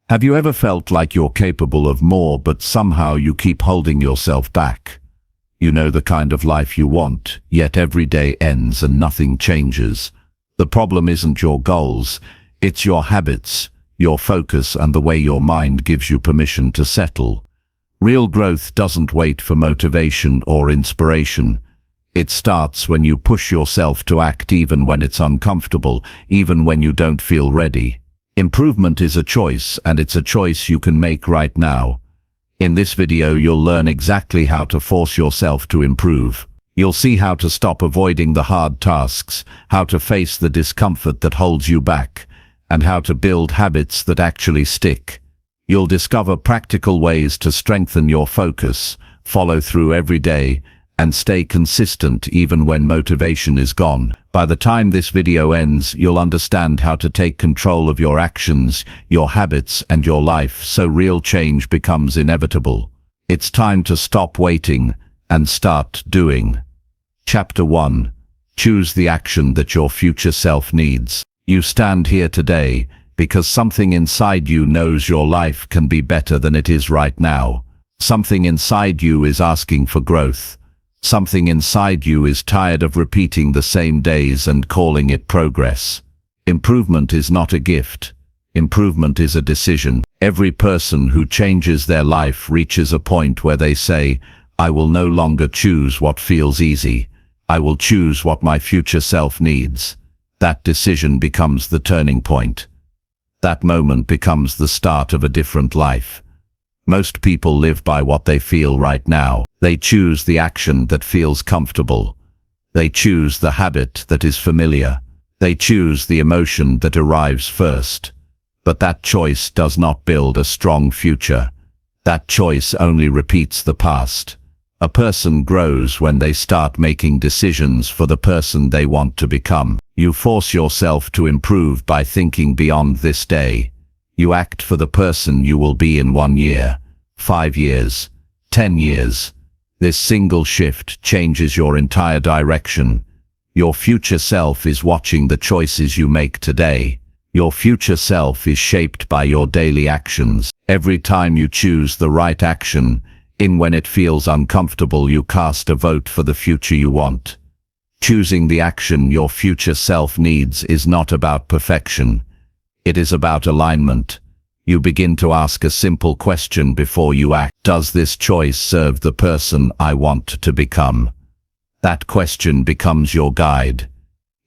Have you ever felt like you're capable of more, but somehow you keep holding yourself back? You know the kind of life you want, yet every day ends and nothing changes. The problem isn't your goals, it's your habits, your focus, and the way your mind gives you permission to settle. Real growth doesn't wait for motivation or inspiration. It starts when you push yourself to act even when it's uncomfortable, even when you don't feel ready. Improvement is a choice, and it's a choice you can make right now. In this video, you'll learn exactly how to force yourself to improve. You'll see how to stop avoiding the hard tasks, how to face the discomfort that holds you back, and how to build habits that actually stick. You'll discover practical ways to strengthen your focus, follow through every day, and stay consistent even when motivation is gone. By the time this video ends, you'll understand how to take control of your actions, your habits, and your life so real change becomes inevitable. It's time to stop waiting and start doing. Chapter 1. Choose the action that your future self needs. You stand here today because something inside you knows your life can be better than it is right now. Something inside you is asking for growth. Something inside you is tired of repeating the same days and calling it progress. Improvement is not a gift. Improvement is a decision. Every person who changes their life reaches a point where they say, "I will no longer choose what feels easy. I will choose what my future self needs." That decision becomes the turning point. That moment becomes the start of a different life. Most people live by what they feel right now. They choose the action that feels comfortable. They choose the habit that is familiar. They choose the emotion that arrives first. But that choice does not build a strong future. That choice only repeats the past. A person grows when they start making decisions for the person they want to become. You force yourself to improve by thinking beyond this day. You act for the person you will be in 1 year, 5 years, 10 years. This single shift changes your entire direction. Your future self is watching the choices you make today. Your future self is shaped by your daily actions. Every time you choose the right action, even when it feels uncomfortable, you cast a vote for the future you want. Choosing the action your future self needs is not about perfection. It is about alignment. You begin to ask a simple question before you act. Does this choice serve the person I want to become? That question becomes your guide.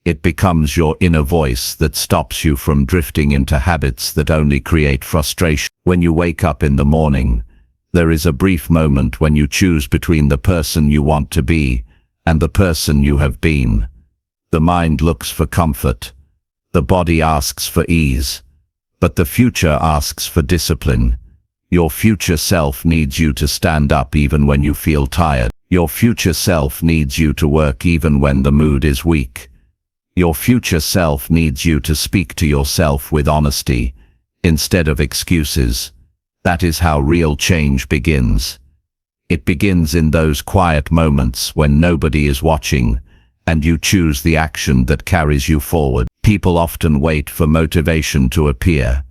It becomes your inner voice that stops you from drifting into habits that only create frustration. When you wake up in the morning, there is a brief moment when you choose between the person you want to be and the person you have been. The mind looks for comfort. The body asks for ease. But the future asks for discipline. Your future self needs you to stand up even when you feel tired. Your future self needs you to work even when the mood is weak. Your future self needs you to speak to yourself with honesty, instead of excuses. That is how real change begins. It begins in those quiet moments when nobody is watching, and you choose the action that carries you forward. People often wait for motivation to appear.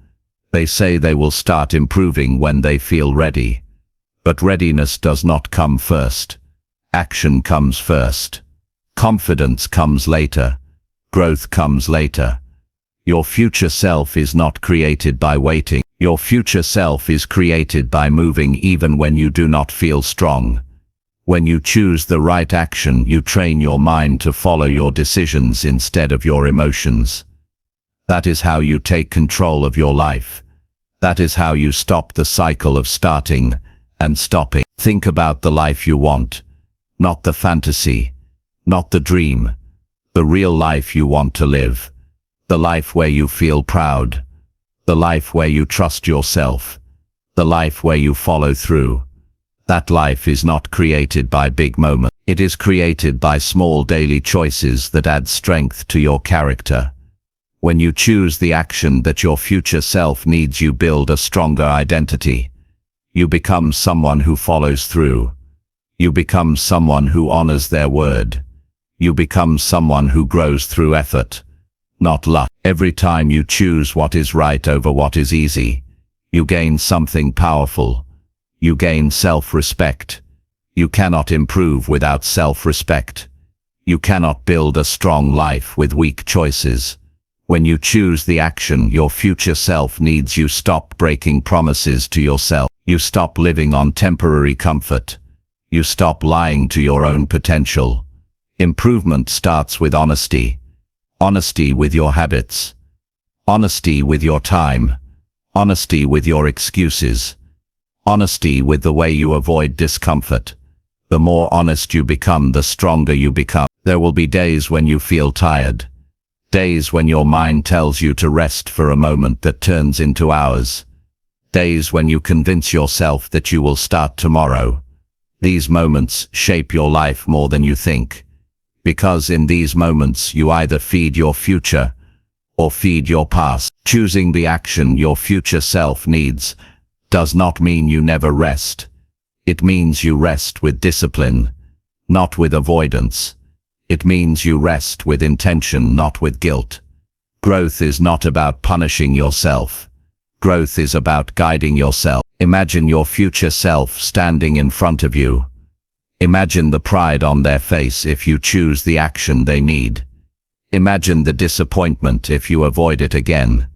They say they will start improving when they feel ready. But readiness does not come first. Action comes first. Confidence comes later. Growth comes later. Your future self is not created by waiting. Your future self is created by moving even when you do not feel strong. When you choose the right action, you train your mind to follow your decisions instead of your emotions. That is how you take control of your life. That is how you stop the cycle of starting and stopping. Think about the life you want, not the fantasy, not the dream, the real life you want to live. The life where you feel proud. The life where you trust yourself. The life where you follow through. That life is not created by big moments. It is created by small daily choices that add strength to your character. When you choose the action that your future self needs, you build a stronger identity. You become someone who follows through. You become someone who honors their word. You become someone who grows through effort, not luck. Every time you choose what is right over what is easy, You gain something powerful. You gain self-respect. You cannot improve without self-respect. You cannot build a strong life with weak choices. When you choose the action your future self needs, you stop breaking promises to yourself. You stop living on temporary comfort. You stop lying to your own potential. Improvement starts with honesty. Honesty with your habits. Honesty with your time. Honesty with your excuses. Honesty with the way you avoid discomfort. The more honest you become, the stronger you become. There will be days when you feel tired. Days when your mind tells you to rest for a moment that turns into hours. Days when you convince yourself that you will start tomorrow. These moments shape your life more than you think. Because in these moments you either feed your future or feed your past. Choosing the action your future self needs does not mean you never rest. It means you rest with discipline, not with avoidance. It means you rest with intention, not with guilt. Growth is not about punishing yourself. Growth is about guiding yourself. Imagine your future self standing in front of you. Imagine the pride on their face if you choose the action they need. Imagine the disappointment if you avoid it again.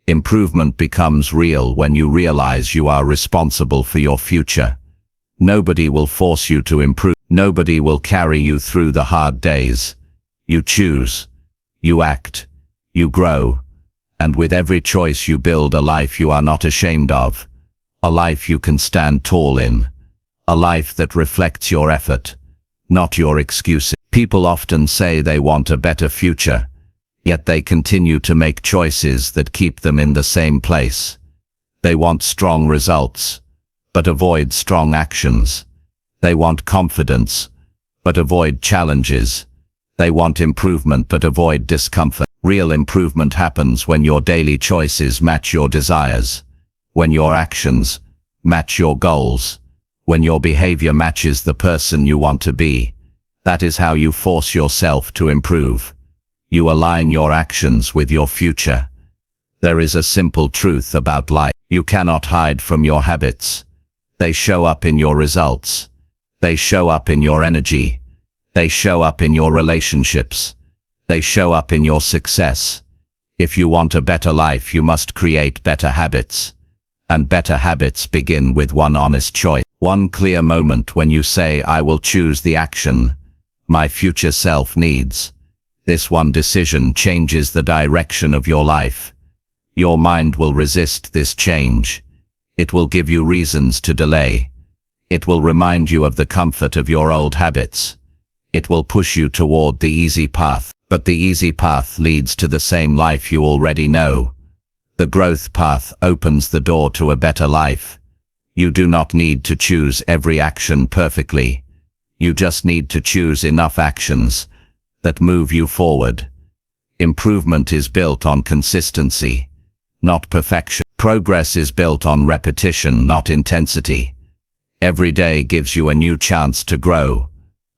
Improvement becomes real when you realize you are responsible for your future. Nobody will force you to improve. Nobody will carry you through the hard days. You choose. You act. You grow. And with every choice you build a life you are not ashamed of. A life you can stand tall in. A life that reflects your effort, not your excuses. People often say they want a better future, yet they continue to make choices that keep them in the same place. They want strong results, but avoid strong actions. They want confidence, but avoid challenges. They want improvement but avoid discomfort. Real improvement happens when your daily choices match your desires, when your actions match your goals, when your behavior matches the person you want to be. That is how you force yourself to improve. You align your actions with your future. There is a simple truth about life. You cannot hide from your habits. They show up in your results. They show up in your energy. They show up in your relationships. They show up in your success. If you want a better life, you must create better habits. And better habits begin with one honest choice. One clear moment when you say, I will choose the action my future self needs. This one decision changes the direction of your life. Your mind will resist this change. It will give you reasons to delay. It will remind you of the comfort of your old habits. It will push you toward the easy path. But the easy path leads to the same life you already know. The growth path opens the door to a better life. You do not need to choose every action perfectly. You just need to choose enough actions that move you forward. Improvement is built on consistency, not perfection. Progress is built on repetition, not intensity. Every day gives you a new chance to grow,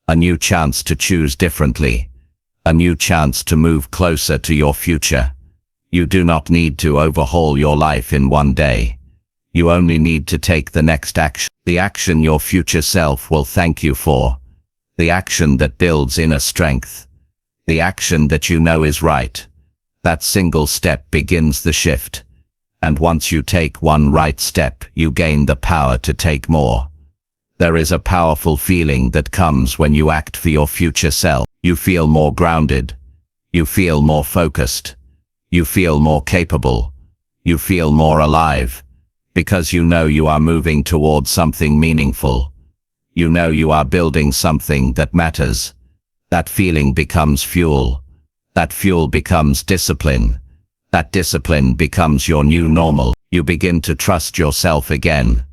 a new chance to choose differently, a new chance to move closer to your future. You do not need to overhaul your life in one day. You only need to take the next action. The action your future self will thank you for. The action that builds inner strength. The action that you know is right. That single step begins the shift. And once you take one right step, you gain the power to take more. There is a powerful feeling that comes when you act for your future self. You feel more grounded. You feel more focused. You feel more capable. You feel more alive. Because you know you are moving towards something meaningful. You know you are building something that matters. That feeling becomes fuel. That fuel becomes discipline. That discipline becomes your new normal. You begin to trust yourself again.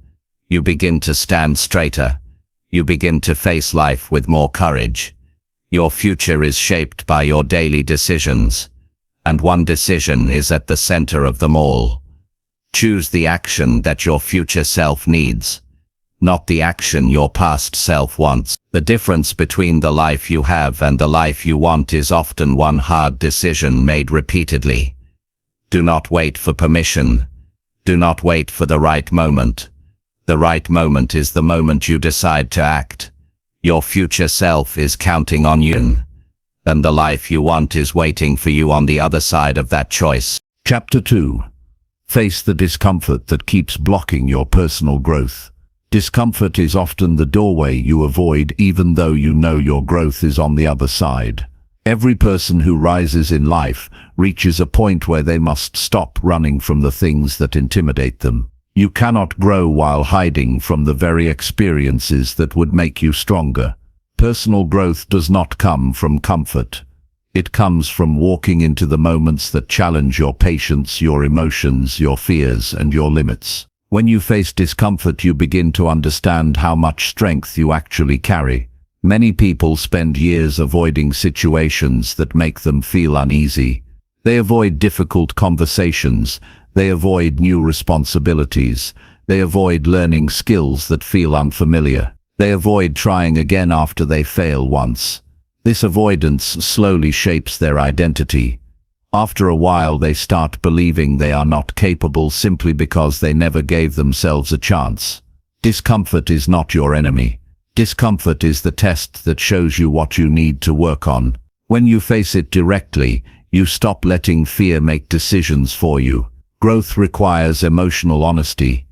You begin to stand straighter. You begin to face life with more courage. Your future is shaped by your daily decisions. And one decision is at the center of them all. Choose the action that your future self needs, not the action your past self wants. The difference between the life you have and the life you want is often one hard decision made repeatedly. Do not wait for permission. Do not wait for the right moment. The right moment is the moment you decide to act. Your future self is counting on you, and the life you want is waiting for you on the other side of that choice. Chapter 2. Face the discomfort that keeps blocking your personal growth. Discomfort is often the doorway you avoid even though you know your growth is on the other side. Every person who rises in life reaches a point where they must stop running from the things that intimidate them. You cannot grow while hiding from the very experiences that would make you stronger. Personal growth does not come from comfort. It comes from walking into the moments that challenge your patience, your emotions, your fears, and your limits. When you face discomfort, you begin to understand how much strength you actually carry. Many people spend years avoiding situations that make them feel uneasy. They avoid difficult conversations. They avoid new responsibilities. They avoid learning skills that feel unfamiliar. They avoid trying again after they fail once. This avoidance slowly shapes their identity. After a while, they start believing they are not capable simply because they never gave themselves a chance. Discomfort is not your enemy. Discomfort is the test that shows you what you need to work on. When you face it directly, you stop letting fear make decisions for you. Growth requires emotional honesty.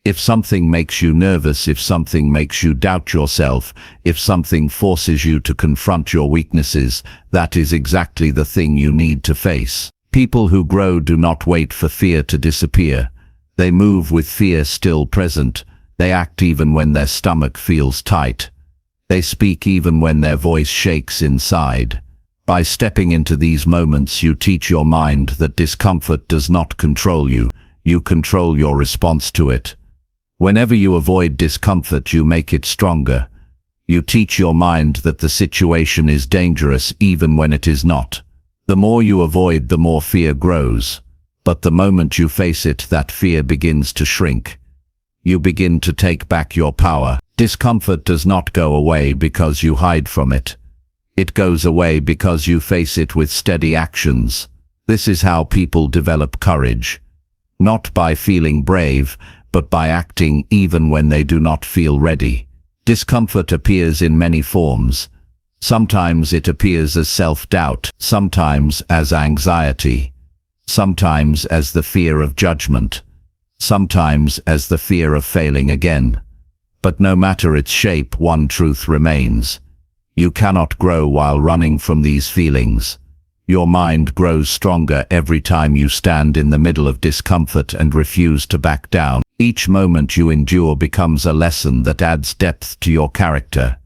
If something makes you nervous, if something makes you doubt yourself, if something forces you to confront your weaknesses, that is exactly the thing you need to face. People who grow do not wait for fear to disappear. They move with fear still present. They act even when their stomach feels tight. They speak even when their voice shakes inside. By stepping into these moments, you teach your mind that discomfort does not control you. You control your response to it. Whenever you avoid discomfort, you make it stronger. You teach your mind that the situation is dangerous even when it is not. The more you avoid, the more fear grows. But the moment you face it, that fear begins to shrink. You begin to take back your power. Discomfort does not go away because you hide from it. It goes away because you face it with steady actions. This is how people develop courage. Not by feeling brave, but by acting even when they do not feel ready. Discomfort appears in many forms. Sometimes it appears as self-doubt, sometimes as anxiety, sometimes as the fear of judgment, sometimes as the fear of failing again. But no matter its shape, one truth remains. You cannot grow while running from these feelings. Your mind grows stronger every time you stand in the middle of discomfort and refuse to back down. Each moment you endure becomes a lesson that adds depth to your character.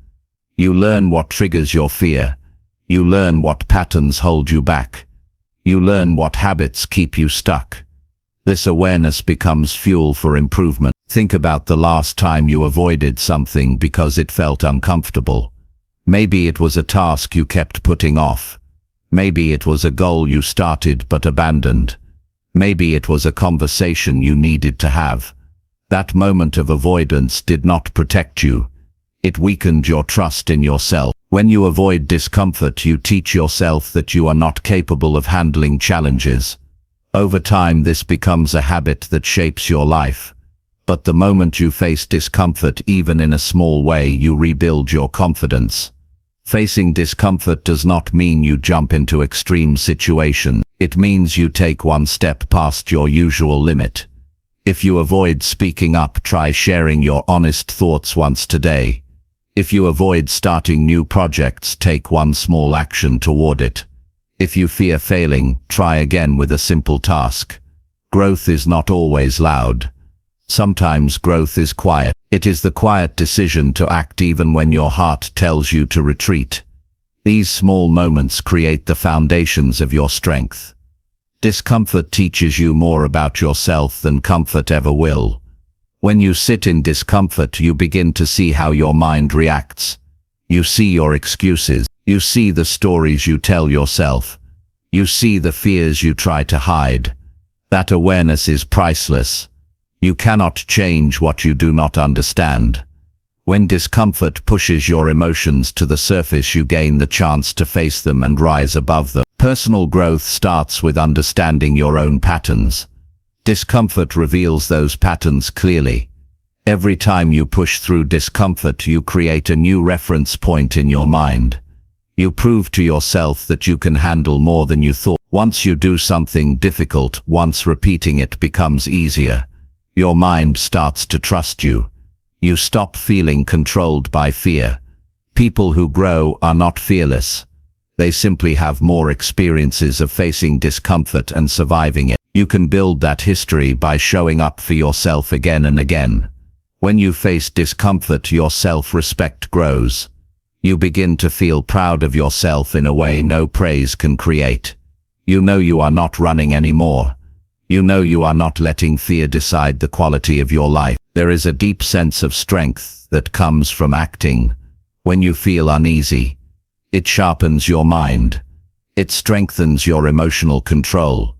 You learn what triggers your fear. You learn what patterns hold you back. You learn what habits keep you stuck. This awareness becomes fuel for improvement. Think about the last time you avoided something because it felt uncomfortable. Maybe it was a task you kept putting off. Maybe it was a goal you started but abandoned. Maybe it was a conversation you needed to have. That moment of avoidance did not protect you. It weakened your trust in yourself. When you avoid discomfort, you teach yourself that you are not capable of handling challenges. Over time, this becomes a habit that shapes your life. But the moment you face discomfort, even in a small way, you rebuild your confidence. Facing discomfort does not mean you jump into extreme situations. It means you take one step past your usual limit. If you avoid speaking up, try sharing your honest thoughts once today. If you avoid starting new projects, take one small action toward it. If you fear failing, try again with a simple task. Growth is not always loud. Sometimes growth is quiet. It is the quiet decision to act even when your heart tells you to retreat. These small moments create the foundations of your strength. Discomfort teaches you more about yourself than comfort ever will. When you sit in discomfort, you begin to see how your mind reacts. You see your excuses. You see the stories you tell yourself. You see the fears you try to hide. That awareness is priceless. You cannot change what you do not understand. When discomfort pushes your emotions to the surface, you gain the chance to face them and rise above them. Personal growth starts with understanding your own patterns. Discomfort reveals those patterns clearly. Every time you push through discomfort, you create a new reference point in your mind. You prove to yourself that you can handle more than you thought. Once you do something difficult, once repeating it becomes easier, your mind starts to trust you. You stop feeling controlled by fear. People who grow are not fearless. They simply have more experiences of facing discomfort and surviving it. You can build that history by showing up for yourself again and again. When you face discomfort, your self-respect grows. You begin to feel proud of yourself in a way no praise can create. You know you are not running anymore. You know you are not letting fear decide the quality of your life. There is a deep sense of strength that comes from acting. When you feel uneasy, it sharpens your mind. It strengthens your emotional control.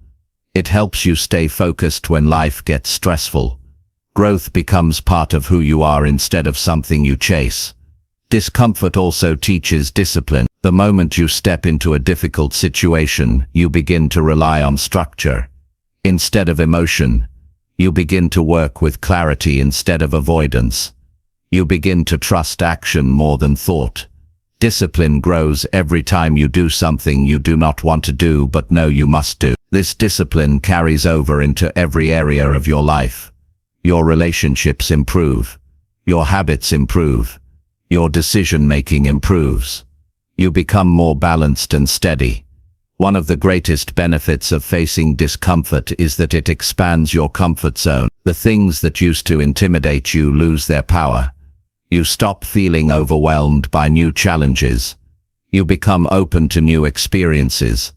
It helps you stay focused when life gets stressful. Growth becomes part of who you are instead of something you chase. Discomfort also teaches discipline. The moment you step into a difficult situation, you begin to rely on structure. Instead of emotion, you begin to work with clarity instead of avoidance. You begin to trust action more than thought. Discipline grows every time you do something you do not want to do but know you must do. This discipline carries over into every area of your life. Your relationships improve. Your habits improve. Your decision-making improves. You become more balanced and steady. One of the greatest benefits of facing discomfort is that it expands your comfort zone. The things that used to intimidate you lose their power. You stop feeling overwhelmed by new challenges. You become open to new experiences.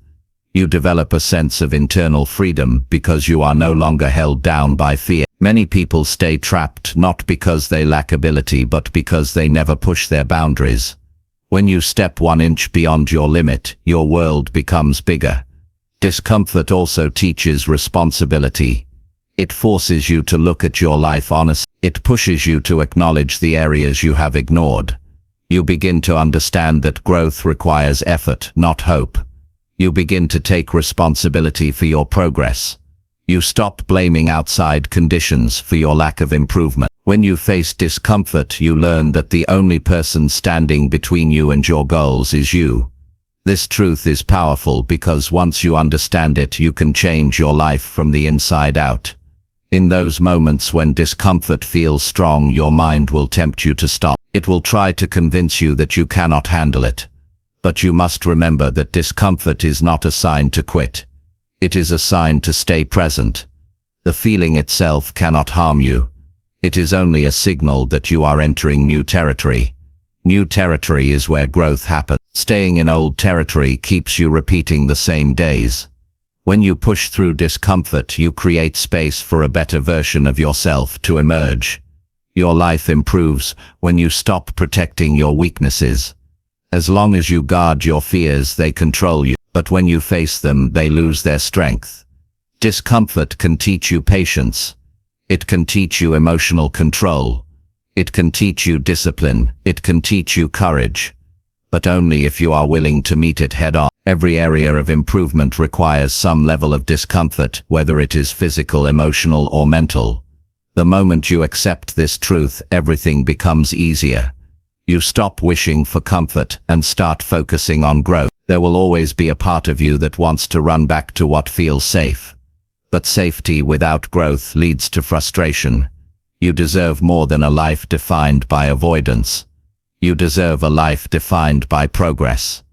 You develop a sense of internal freedom because you are no longer held down by fear. Many people stay trapped not because they lack ability but because they never push their boundaries. When you step 1 inch beyond your limit, your world becomes bigger. Discomfort also teaches responsibility. It forces you to look at your life honestly. It pushes you to acknowledge the areas you have ignored. You begin to understand that growth requires effort, not hope. You begin to take responsibility for your progress. You stop blaming outside conditions for your lack of improvement. When you face discomfort, you learn that the only person standing between you and your goals is you. This truth is powerful because once you understand it, you can change your life from the inside out. In those moments when discomfort feels strong, your mind will tempt you to stop. It will try to convince you that you cannot handle it. But you must remember that discomfort is not a sign to quit. It is a sign to stay present. The feeling itself cannot harm you. It is only a signal that you are entering new territory. New territory is where growth happens. Staying in old territory keeps you repeating the same days. When you push through discomfort, you create space for a better version of yourself to emerge. Your life improves when you stop protecting your weaknesses. As long as you guard your fears, they control you. But when you face them, they lose their strength. Discomfort can teach you patience. It can teach you emotional control. It can teach you discipline. It can teach you courage. But only if you are willing to meet it head on. Every area of improvement requires some level of discomfort, whether it is physical, emotional, or mental. The moment you accept this truth, everything becomes easier. You stop wishing for comfort and start focusing on growth. There will always be a part of you that wants to run back to what feels safe. But safety without growth leads to frustration. You deserve more than a life defined by avoidance. You deserve a life defined by progress.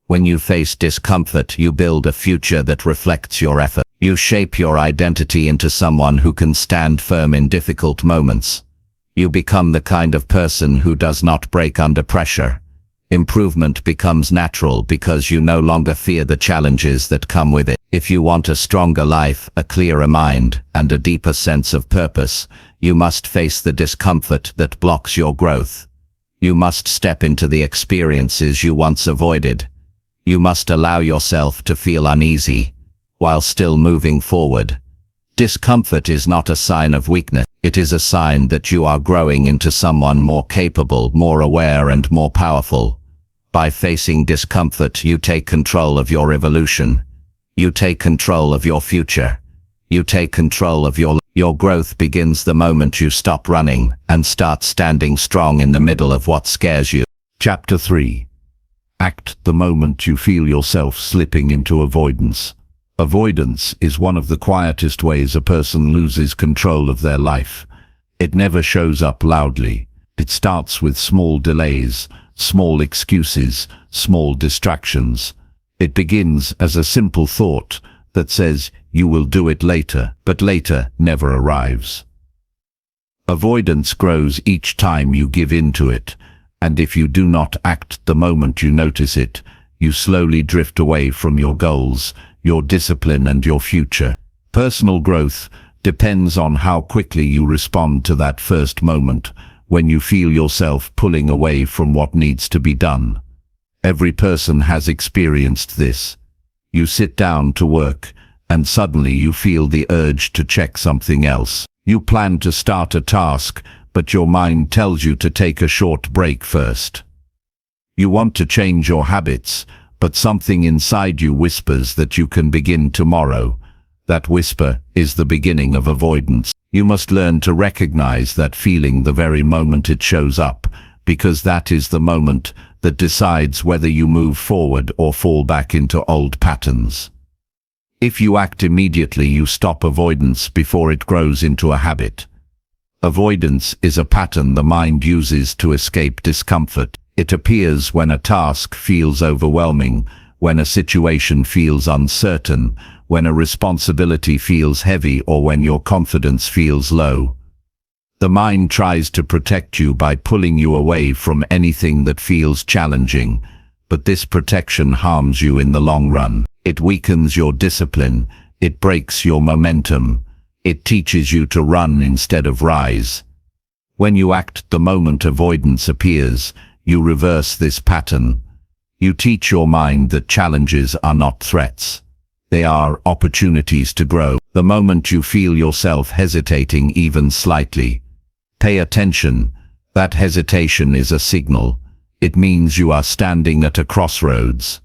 When you face discomfort, you build a future that reflects your effort. You shape your identity into someone who can stand firm in difficult moments. You become the kind of person who does not break under pressure. Improvement becomes natural because you no longer fear the challenges that come with it. If you want a stronger life, a clearer mind, and a deeper sense of purpose, you must face the discomfort that blocks your growth. You must step into the experiences you once avoided. You must allow yourself to feel uneasy, while still moving forward. Discomfort is not a sign of weakness. It is a sign that you are growing into someone more capable, more aware, and more powerful. By facing discomfort, you take control of your evolution. You take control of your future. You take control of your growth begins the moment you stop running and start standing strong in the middle of what scares you. Chapter 3. Act the moment you feel yourself slipping into avoidance. Avoidance is one of the quietest ways a person loses control of their life. It never shows up loudly. It starts with small delays, small excuses, small distractions. It begins as a simple thought that says, "You will do it later," but later never arrives. Avoidance grows each time you give in to it, and if you do not act the moment you notice it, you slowly drift away from your goals, your discipline, and your future. Personal growth depends on how quickly you respond to that first moment when you feel yourself pulling away from what needs to be done. Every person has experienced this. You sit down to work, and suddenly you feel the urge to check something else. You plan to start a task, but your mind tells you to take a short break first. You want to change your habits, but something inside you whispers that you can begin tomorrow. That whisper is the beginning of avoidance. You must learn to recognize that feeling the very moment it shows up, because that is the moment that decides whether you move forward or fall back into old patterns. If you act immediately, you stop avoidance before it grows into a habit. Avoidance is a pattern the mind uses to escape discomfort. It appears when a task feels overwhelming, when a situation feels uncertain, when a responsibility feels heavy, or when your confidence feels low. The mind tries to protect you by pulling you away from anything that feels challenging, but this protection harms you in the long run. It weakens your discipline, it breaks your momentum, it teaches you to run instead of rise. When you act the moment avoidance appears, you reverse this pattern. You teach your mind that challenges are not threats. They are opportunities to grow. The moment you feel yourself hesitating even slightly, pay attention. That hesitation is a signal. It means you are standing at a crossroads.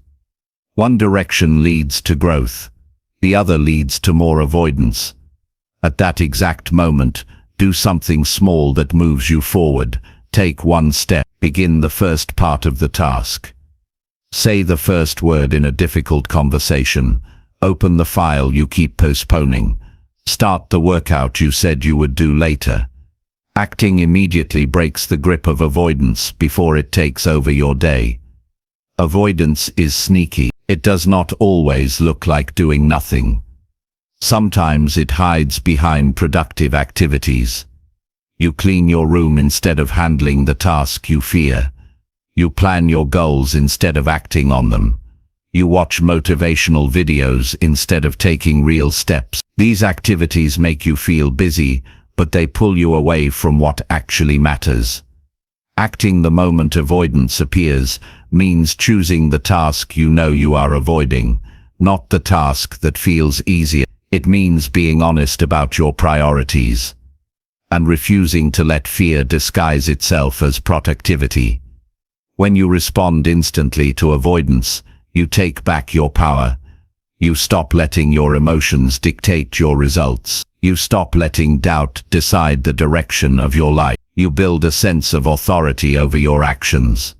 One direction leads to growth. The other leads to more avoidance. At that exact moment, do something small that moves you forward. Take one step. Begin the first part of the task. Say the first word in a difficult conversation. Open the file you keep postponing. Start the workout you said you would do later. Acting immediately breaks the grip of avoidance before it takes over your day. Avoidance is sneaky. It does not always look like doing nothing. Sometimes it hides behind productive activities. You clean your room instead of handling the task you fear. You plan your goals instead of acting on them. You watch motivational videos instead of taking real steps. These activities make you feel busy, but they pull you away from what actually matters. Acting the moment avoidance appears means choosing the task you know you are avoiding, not the task that feels easier. It means being honest about your priorities and refusing to let fear disguise itself as productivity. When you respond instantly to avoidance, you take back your power. You stop letting your emotions dictate your results. You stop letting doubt decide the direction of your life. You build a sense of authority over your actions.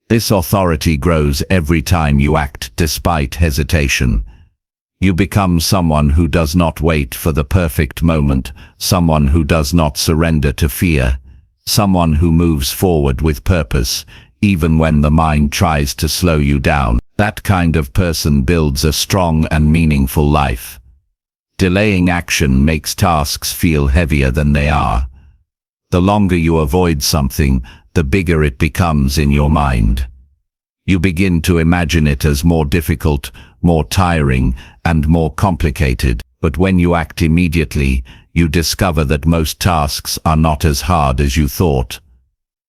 This authority grows every time you act despite hesitation. You become someone who does not wait for the perfect moment, someone who does not surrender to fear, someone who moves forward with purpose, even when the mind tries to slow you down. That kind of person builds a strong and meaningful life. Delaying action makes tasks feel heavier than they are. The longer you avoid something, the bigger it becomes in your mind. You begin to imagine it as more difficult, more tiring, and more complicated. But when you act immediately, you discover that most tasks are not as hard as you thought.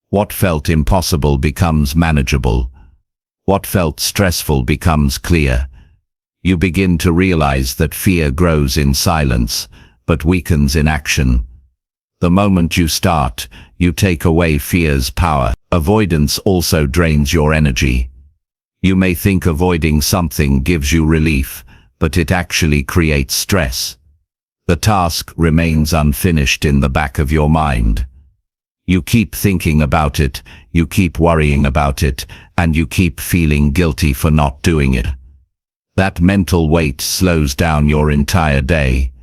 What felt impossible becomes manageable. What felt stressful becomes clear. You begin to realize that fear grows in silence, but weakens in action. The moment you start, you take away fear's power. Avoidance also drains your energy. You may think avoiding something gives you relief, but it actually creates stress. The task remains unfinished in the back of your mind. You keep thinking about it, you keep worrying about it, and you keep feeling guilty for not doing it. That mental weight slows down your entire day.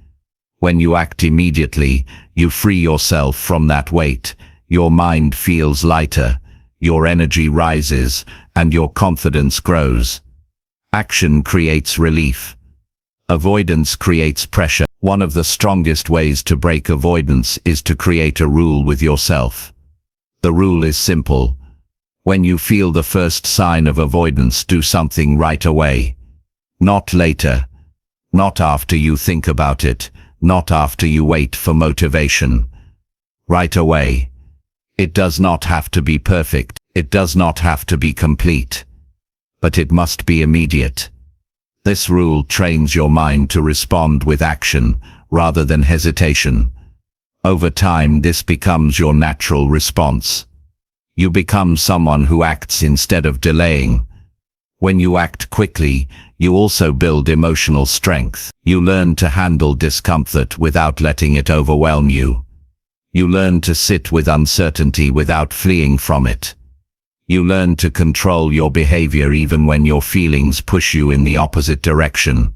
When you act immediately, you free yourself from that weight. Your mind feels lighter, your energy rises, and your confidence grows. Action creates relief. Avoidance creates pressure. One of the strongest ways to break avoidance is to create a rule with yourself. The rule is simple. When you feel the first sign of avoidance, do something right away. Not later. Not after you think about it. Not after you wait for motivation. Right away. It does not have to be perfect. It does not have to be complete. But it must be immediate. This rule trains your mind to respond with action, rather than hesitation. Over time, this becomes your natural response. You become someone who acts instead of delaying. When you act quickly, you also build emotional strength. You learn to handle discomfort without letting it overwhelm you. You learn to sit with uncertainty without fleeing from it. You learn to control your behavior even when your feelings push you in the opposite direction.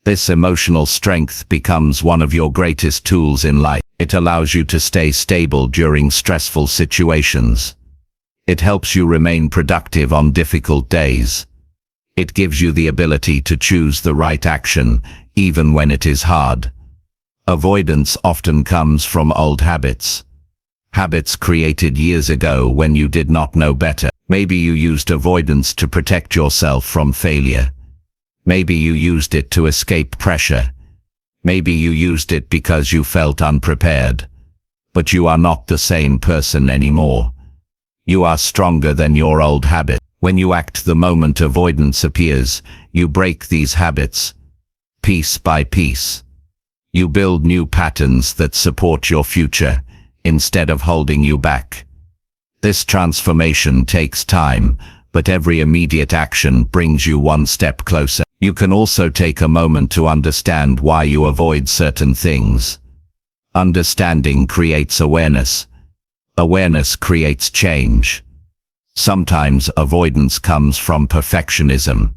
This emotional strength becomes one of your greatest tools in life. It allows you to stay stable during stressful situations. It helps you remain productive on difficult days. It gives you the ability to choose the right action, even when it is hard. Avoidance often comes from old habits. Habits created years ago when you did not know better. Maybe you used avoidance to protect yourself from failure. Maybe you used it to escape pressure. Maybe you used it because you felt unprepared. But you are not the same person anymore. You are stronger than your old habit. When you act the moment avoidance appears, you break these habits, piece by piece. You build new patterns that support your future, instead of holding you back. This transformation takes time, but every immediate action brings you one step closer. You can also take a moment to understand why you avoid certain things. Understanding creates awareness. Awareness creates change. Sometimes avoidance comes from perfectionism.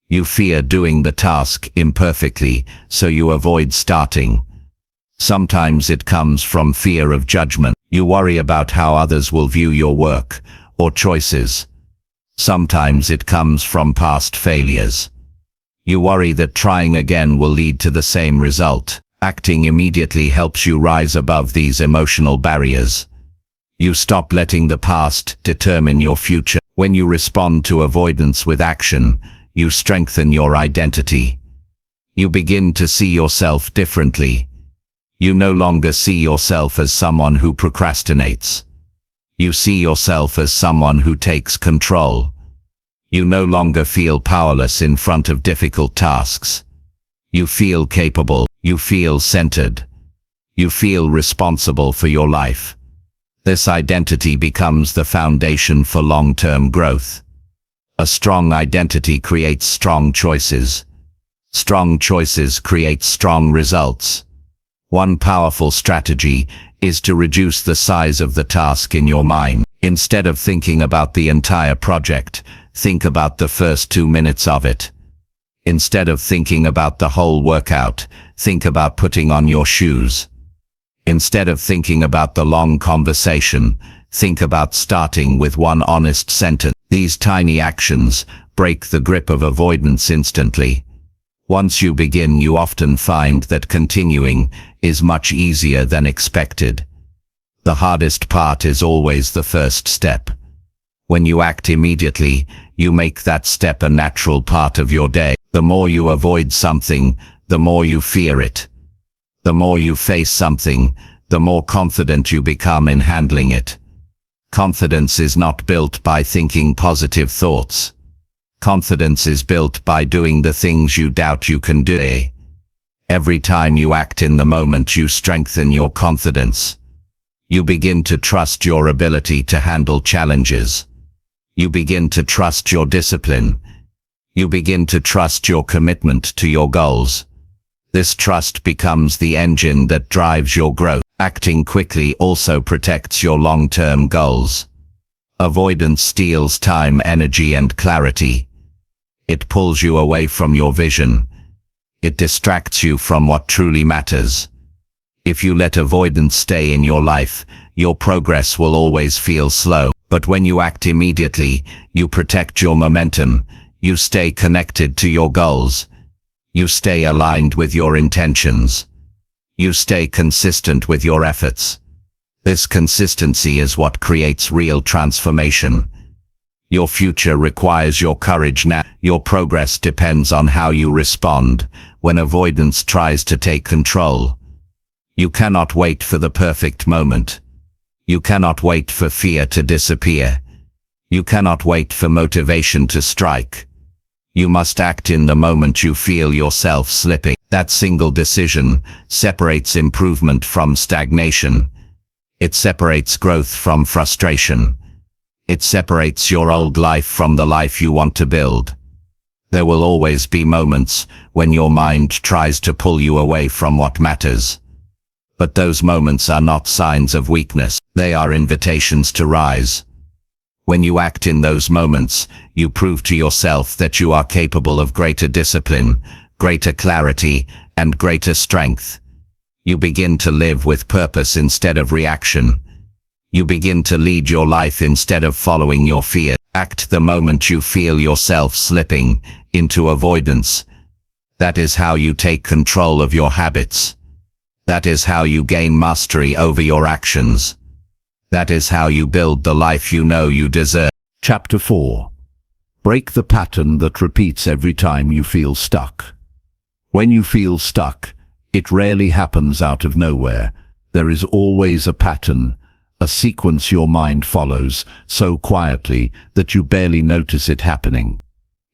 You fear doing the task imperfectly, so you avoid starting. Sometimes it comes from fear of judgment. You worry about how others will view your work or choices. Sometimes it comes from past failures. You worry that trying again will lead to the same result. Acting immediately helps you rise above these emotional barriers. You stop letting the past determine your future. When you respond to avoidance with action, you strengthen your identity. You begin to see yourself differently. You no longer see yourself as someone who procrastinates. You see yourself as someone who takes control. You no longer feel powerless in front of difficult tasks. You feel capable. You feel centered. You feel responsible for your life. This identity becomes the foundation for long-term growth. A strong identity creates strong choices. Strong choices create strong results. One powerful strategy is to reduce the size of the task in your mind. Instead of thinking about the entire project, think about the first 2 minutes of it. Instead of thinking about the whole workout, think about putting on your shoes. Instead of thinking about the long conversation, think about starting with one honest sentence. These tiny actions break the grip of avoidance instantly. Once you begin, you often find that continuing is much easier than expected. The hardest part is always the first step. When you act immediately, you make that step a natural part of your day. The more you avoid something, the more you fear it. The more you face something, the more confident you become in handling it. Confidence is not built by thinking positive thoughts. Confidence is built by doing the things you doubt you can do. Every time you act in the moment, you strengthen your confidence. You begin to trust your ability to handle challenges. You begin to trust your discipline. You begin to trust your commitment to your goals. This trust becomes the engine that drives your growth. Acting quickly also protects your long-term goals. Avoidance steals time, energy, and clarity. It pulls you away from your vision. It distracts you from what truly matters. If you let avoidance stay in your life, your progress will always feel slow. But when you act immediately, you protect your momentum. You stay connected to your goals. You stay aligned with your intentions. You stay consistent with your efforts. This consistency is what creates real transformation. Your future requires your courage now. Your progress depends on how you respond when avoidance tries to take control. You cannot wait for the perfect moment. You cannot wait for fear to disappear. You cannot wait for motivation to strike. You must act in the moment you feel yourself slipping. That single decision separates improvement from stagnation. It separates growth from frustration. It separates your old life from the life you want to build. There will always be moments when your mind tries to pull you away from what matters. But those moments are not signs of weakness. They are invitations to rise. When you act in those moments, you prove to yourself that you are capable of greater discipline, greater clarity, and greater strength. You begin to live with purpose instead of reaction. You begin to lead your life instead of following your fear. Act the moment you feel yourself slipping into avoidance. That is how you take control of your habits. That is how you gain mastery over your actions. That is how you build the life you know you deserve. Chapter 4. Break the pattern that repeats every time you feel stuck. When you feel stuck, it rarely happens out of nowhere. There is always a pattern, a sequence your mind follows so quietly that you barely notice it happening.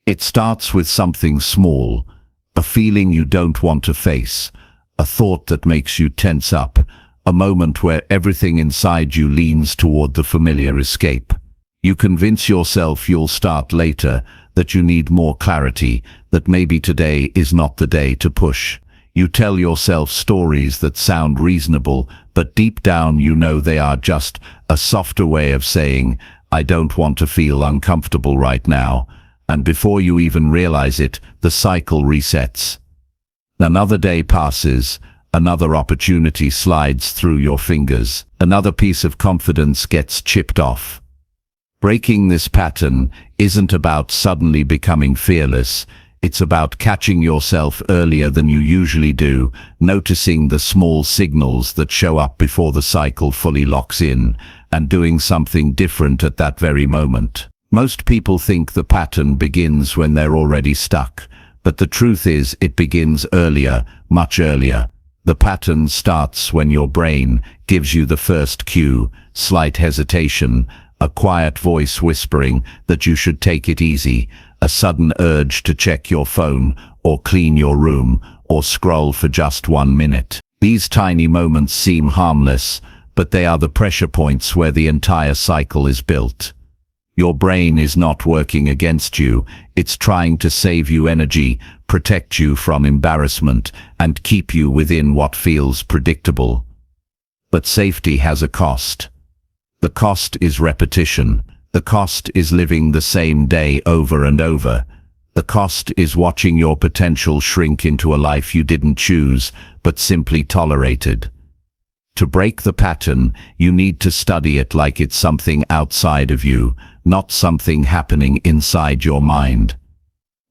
It starts with something small, a feeling you don't want to face, a thought that makes you tense up, a moment where everything inside you leans toward the familiar escape. You convince yourself you'll start later, that you need more clarity, that maybe today is not the day to push. You tell yourself stories that sound reasonable, but deep down you know they are just a softer way of saying, I don't want to feel uncomfortable right now. And before you even realize it, the cycle resets. Another day passes. Another opportunity slides through your fingers. Another piece of confidence gets chipped off. Breaking this pattern isn't about suddenly becoming fearless. It's about catching yourself earlier than you usually do, noticing the small signals that show up before the cycle fully locks in, and doing something different at that very moment. Most people think the pattern begins when they're already stuck, but the truth is it begins earlier, much earlier. The pattern starts when your brain gives you the first cue, slight hesitation, a quiet voice whispering that you should take it easy, a sudden urge to check your phone, or clean your room, or scroll for just 1 minute. These tiny moments seem harmless, but they are the pressure points where the entire cycle is built. Your brain is not working against you, it's trying to save you energy, protect you from embarrassment, and keep you within what feels predictable. But safety has a cost. The cost is repetition. The cost is living the same day over and over. The cost is watching your potential shrink into a life you didn't choose, but simply tolerated. To break the pattern, you need to study it like it's something outside of you, not something happening inside your mind.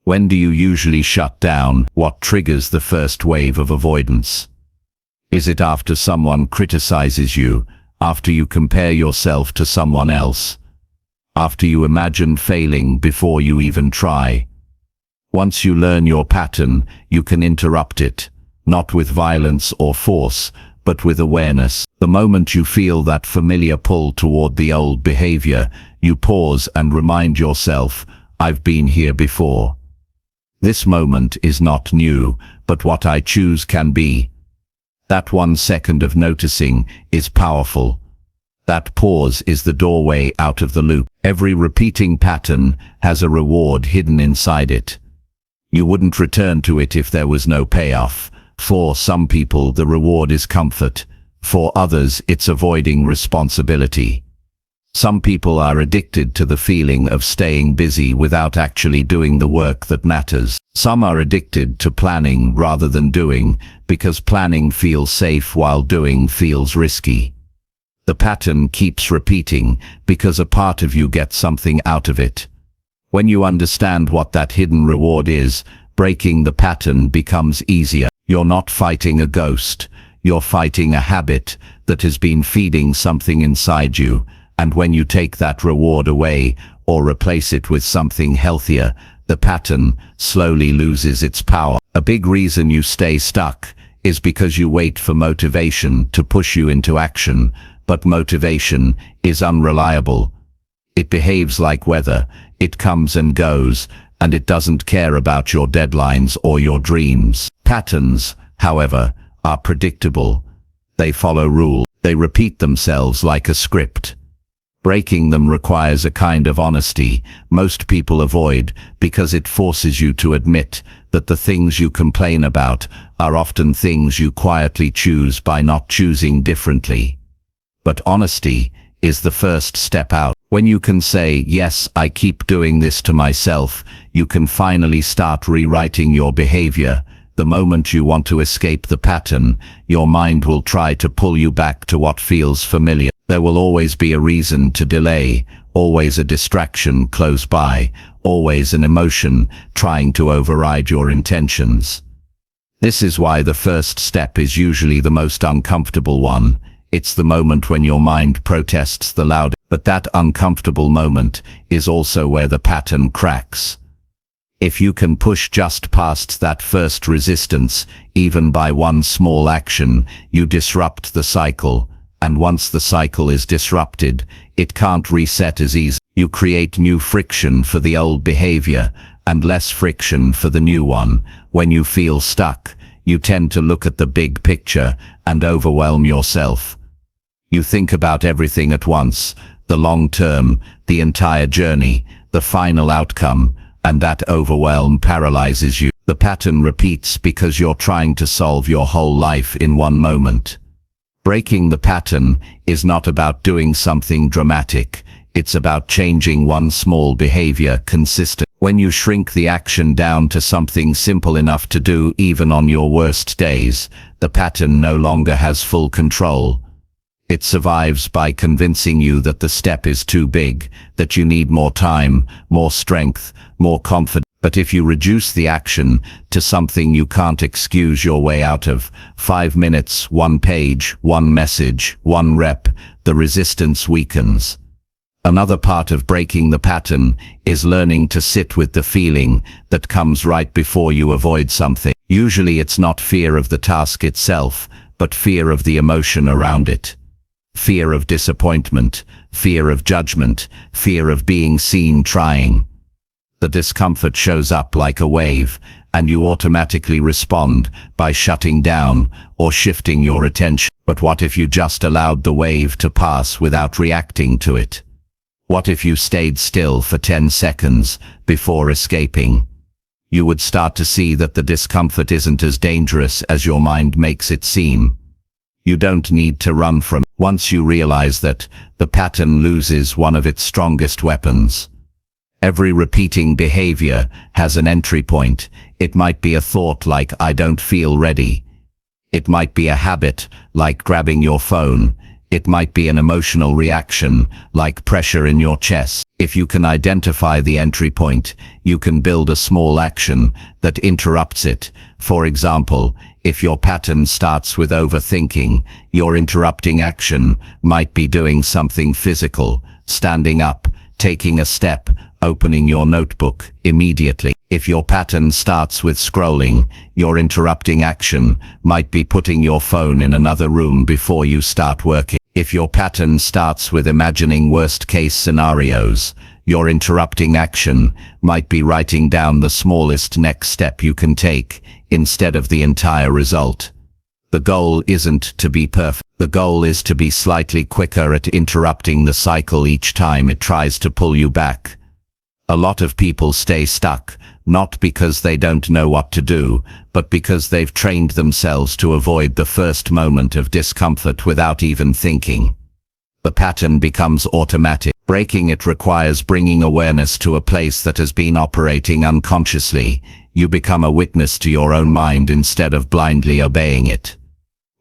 When do you usually shut down? What triggers the first wave of avoidance? Is it after someone criticizes you? After you compare yourself to someone else? After you imagine failing before you even try? Once you learn your pattern, you can interrupt it, not with violence or force, but with awareness. The moment you feel that familiar pull toward the old behavior, you pause and remind yourself, I've been here before. This moment is not new, but what I choose can be. That 1 second of noticing is powerful. That pause is the doorway out of the loop. Every repeating pattern has a reward hidden inside it. You wouldn't return to it if there was no payoff. For some people, the reward is comfort. For others, it's avoiding responsibility. Some people are addicted to the feeling of staying busy without actually doing the work that matters. Some are addicted to planning rather than doing, because planning feels safe while doing feels risky. The pattern keeps repeating because a part of you gets something out of it. When you understand what that hidden reward is, breaking the pattern becomes easier. You're not fighting a ghost. You're fighting a habit that has been feeding something inside you, and when you take that reward away or replace it with something healthier, the pattern slowly loses its power. A big reason you stay stuck is because you wait for motivation to push you into action, but motivation is unreliable. It behaves like weather. It comes and goes, and it doesn't care about your deadlines or your dreams. Patterns, however, are predictable. They follow rules. They repeat themselves like a script. Breaking them requires a kind of honesty most people avoid because it forces you to admit that the things you complain about are often things you quietly choose by not choosing differently. But honesty is the first step out. When you can say, yes, I keep doing this to myself, you can finally start rewriting your behavior. The moment you want to escape the pattern, your mind will try to pull you back to what feels familiar. There will always be a reason to delay, always a distraction close by, always an emotion trying to override your intentions. This is why the first step is usually the most uncomfortable one. It's the moment when your mind protests the loudest. But that uncomfortable moment is also where the pattern cracks. If you can push just past that first resistance, even by one small action, you disrupt the cycle. And once the cycle is disrupted, it can't reset as easy. You create new friction for the old behavior and less friction for the new one. When you feel stuck, you tend to look at the big picture and overwhelm yourself. You think about everything at once, the long term, the entire journey, the final outcome, and that overwhelm paralyzes you. The pattern repeats because you're trying to solve your whole life in one moment. Breaking the pattern is not about doing something dramatic. It's about changing one small behavior consistent. When you shrink the action down to something simple enough to do even on your worst days, the pattern no longer has full control. It survives by convincing you that the step is too big, that you need more time, more strength, more confidence. But if you reduce the action to something you can't excuse your way out of, 5 minutes, 1 page, 1 message, 1 rep, the resistance weakens. Another part of breaking the pattern is learning to sit with the feeling that comes right before you avoid something. Usually it's not fear of the task itself, but fear of the emotion around it. Fear of disappointment, fear of judgment, fear of being seen trying. The discomfort shows up like a wave, and you automatically respond by shutting down or shifting your attention. But what if you just allowed the wave to pass without reacting to it? What if you stayed still for 10 seconds before escaping? You would start to see that the discomfort isn't as dangerous as your mind makes it seem. You don't need to run from it. Once you realize that, the pattern loses one of its strongest weapons. Every repeating behavior has an entry point. It might be a thought like, I don't feel ready. It might be a habit, like grabbing your phone. It might be an emotional reaction, like pressure in your chest. If you can identify the entry point, you can build a small action that interrupts it. For example, if your pattern starts with overthinking, your interrupting action might be doing something physical, standing up, taking a step, opening your notebook immediately. If your pattern starts with scrolling, your interrupting action might be putting your phone in another room before you start working. If your pattern starts with imagining worst-case scenarios, your interrupting action might be writing down the smallest next step you can take, instead of the entire result. The goal isn't to be perfect. The goal is to be slightly quicker at interrupting the cycle each time it tries to pull you back. A lot of people stay stuck, not because they don't know what to do, but because they've trained themselves to avoid the first moment of discomfort without even thinking. The pattern becomes automatic. Breaking it requires bringing awareness to a place that has been operating unconsciously. You become a witness to your own mind instead of blindly obeying it.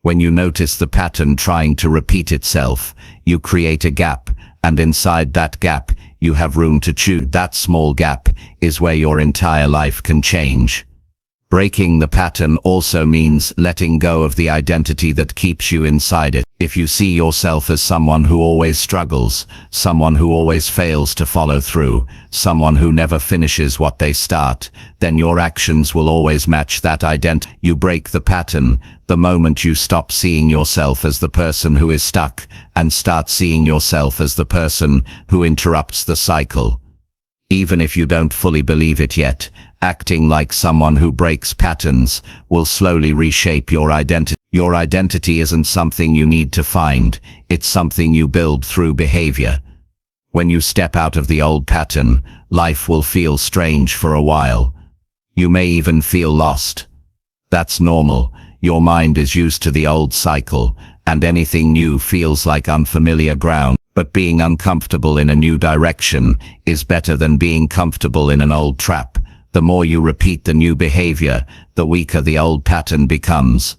When you notice the pattern trying to repeat itself, you create a gap, and inside that gap, you have room to choose. That small gap is where your entire life can change. Breaking the pattern also means letting go of the identity that keeps you inside it. If you see yourself as someone who always struggles, someone who always fails to follow through, someone who never finishes what they start, then your actions will always match that identity. You break the pattern the moment you stop seeing yourself as the person who is stuck and start seeing yourself as the person who interrupts the cycle. Even if you don't fully believe it yet, acting like someone who breaks patterns will slowly reshape your identity. Your identity isn't something you need to find, it's something you build through behavior. When you step out of the old pattern, life will feel strange for a while. You may even feel lost. That's normal. Your mind is used to the old cycle, and anything new feels like unfamiliar ground. But being uncomfortable in a new direction is better than being comfortable in an old trap. The more you repeat the new behavior, the weaker the old pattern becomes.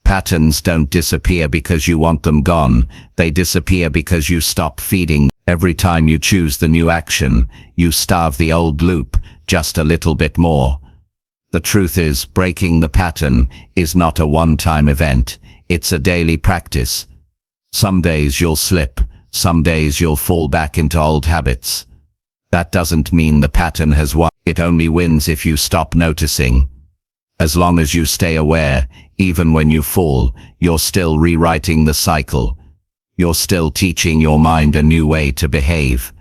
Patterns don't disappear because you want them gone, they disappear because you stop feeding. Every time you choose the new action, you starve the old loop just a little bit more. The truth is, breaking the pattern is not a one-time event, it's a daily practice. Some days you'll slip, some days you'll fall back into old habits. That doesn't mean the pattern has won, it only wins if you stop noticing. As long as you stay aware, even when you fall, you're still rewriting the cycle. You're still teaching your mind a new way to behave.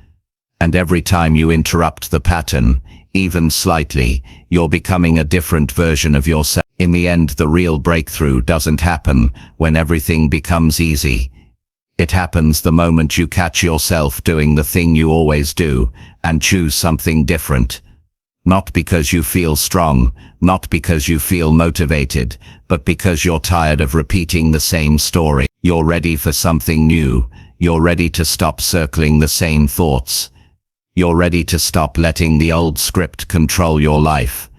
And every time you interrupt the pattern, even slightly, you're becoming a different version of yourself. In the end, the real breakthrough doesn't happen when everything becomes easy. It happens the moment you catch yourself doing the thing you always do, and choose something different. Not because you feel strong, not because you feel motivated, but because you're tired of repeating the same story. You're ready for something new. You're ready to stop circling the same thoughts. You're ready to stop letting the old script control your life.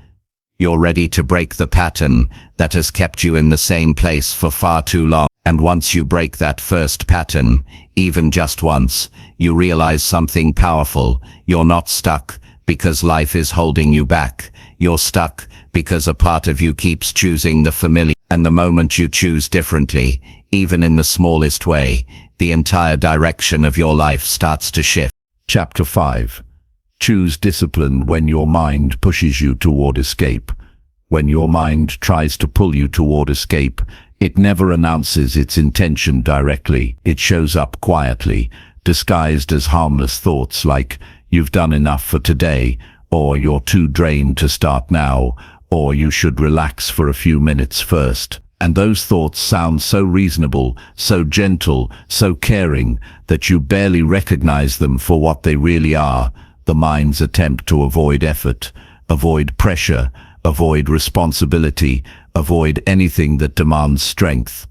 You're ready to break the pattern that has kept you in the same place for far too long. And once you break that first pattern, even just once, you realize something powerful. You're not stuck because life is holding you back. You're stuck because a part of you keeps choosing the familiar. And the moment you choose differently, even in the smallest way, the entire direction of your life starts to shift. Chapter 5. Choose discipline when your mind pushes you toward escape. When your mind tries to pull you toward escape, it never announces its intention directly. It shows up quietly, disguised as harmless thoughts like, "You've done enough for today," or "You're too drained to start now," or "You should relax for a few minutes first." And those thoughts sound so reasonable, so gentle, so caring, that you barely recognize them for what they really are: the mind's attempt to avoid effort, avoid pressure, avoid responsibility, avoid anything that demands strength.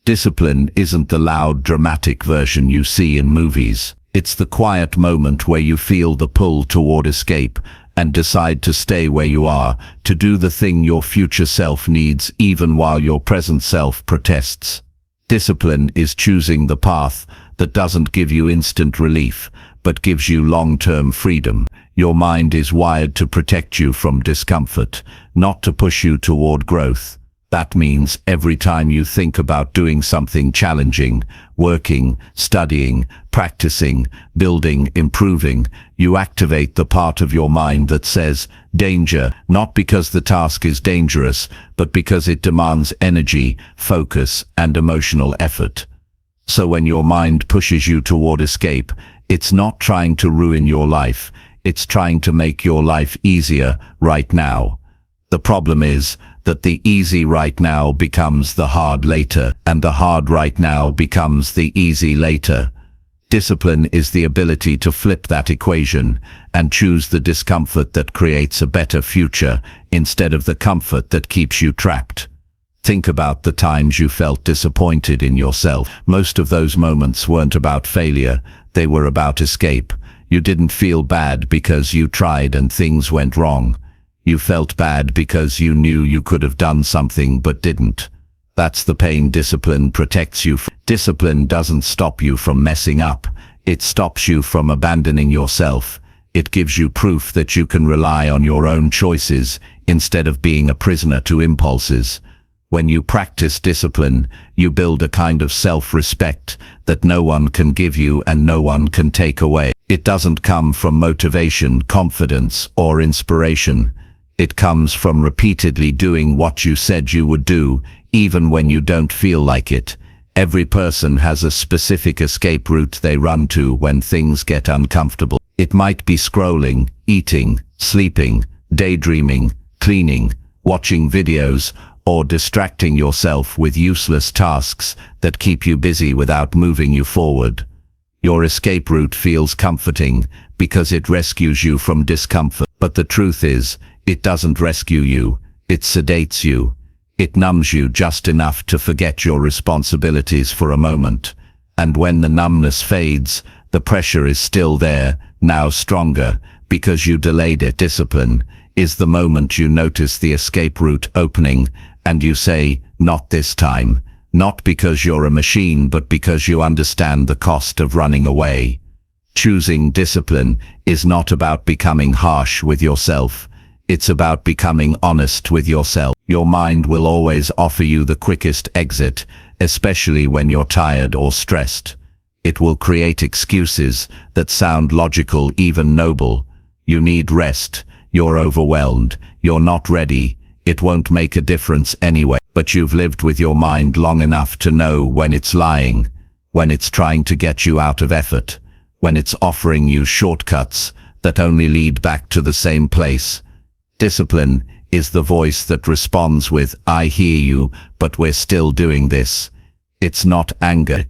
Discipline isn't the loud, dramatic version you see in movies. It's the quiet moment where you feel the pull toward escape and decide to stay where you are, to do the thing your future self needs even while your present self protests. Discipline is choosing the path that doesn't give you instant relief, but gives you long-term freedom. Your mind is wired to protect you from discomfort, not to push you toward growth. That means every time you think about doing something challenging, working, studying, practicing, building, improving, you activate the part of your mind that says, danger, not because the task is dangerous, but because it demands energy, focus, and emotional effort. So when your mind pushes you toward escape, it's not trying to ruin your life, it's trying to make your life easier right now. The problem is that the easy right now becomes the hard later, and the hard right now becomes the easy later. Discipline is the ability to flip that equation and choose the discomfort that creates a better future instead of the comfort that keeps you trapped. Think about the times you felt disappointed in yourself. Most of those moments weren't about failure, they were about escape. You didn't feel bad because you tried and things went wrong. You felt bad because you knew you could have done something but didn't. That's the pain discipline protects you from. Discipline doesn't stop you from messing up. It stops you from abandoning yourself. It gives you proof that you can rely on your own choices instead of being a prisoner to impulses. When you practice discipline, you build a kind of self-respect that no one can give you and no one can take away. It doesn't come from motivation, confidence, or inspiration. It comes from repeatedly doing what you said you would do, even when you don't feel like it. Every person has a specific escape route they run to when things get uncomfortable. It might be scrolling, eating, sleeping, daydreaming, cleaning, watching videos, or distracting yourself with useless tasks that keep you busy without moving you forward. Your escape route feels comforting because it rescues you from discomfort. But the truth is, it doesn't rescue you, it sedates you. It numbs you just enough to forget your responsibilities for a moment. And when the numbness fades, the pressure is still there, now stronger, because you delayed it. Discipline is the moment you notice the escape route opening, and you say, not this time. Not because you're a machine, but because you understand the cost of running away. Choosing discipline is not about becoming harsh with yourself. It's about becoming honest with yourself. Your mind will always offer you the quickest exit, especially when you're tired or stressed. It will create excuses that sound logical, even noble. You need rest, you're overwhelmed, you're not ready, it won't make a difference anyway. But you've lived with your mind long enough to know when it's lying, when it's trying to get you out of effort, when it's offering you shortcuts that only lead back to the same place. Discipline is the voice that responds with, I hear you, but we're still doing this. It's not anger.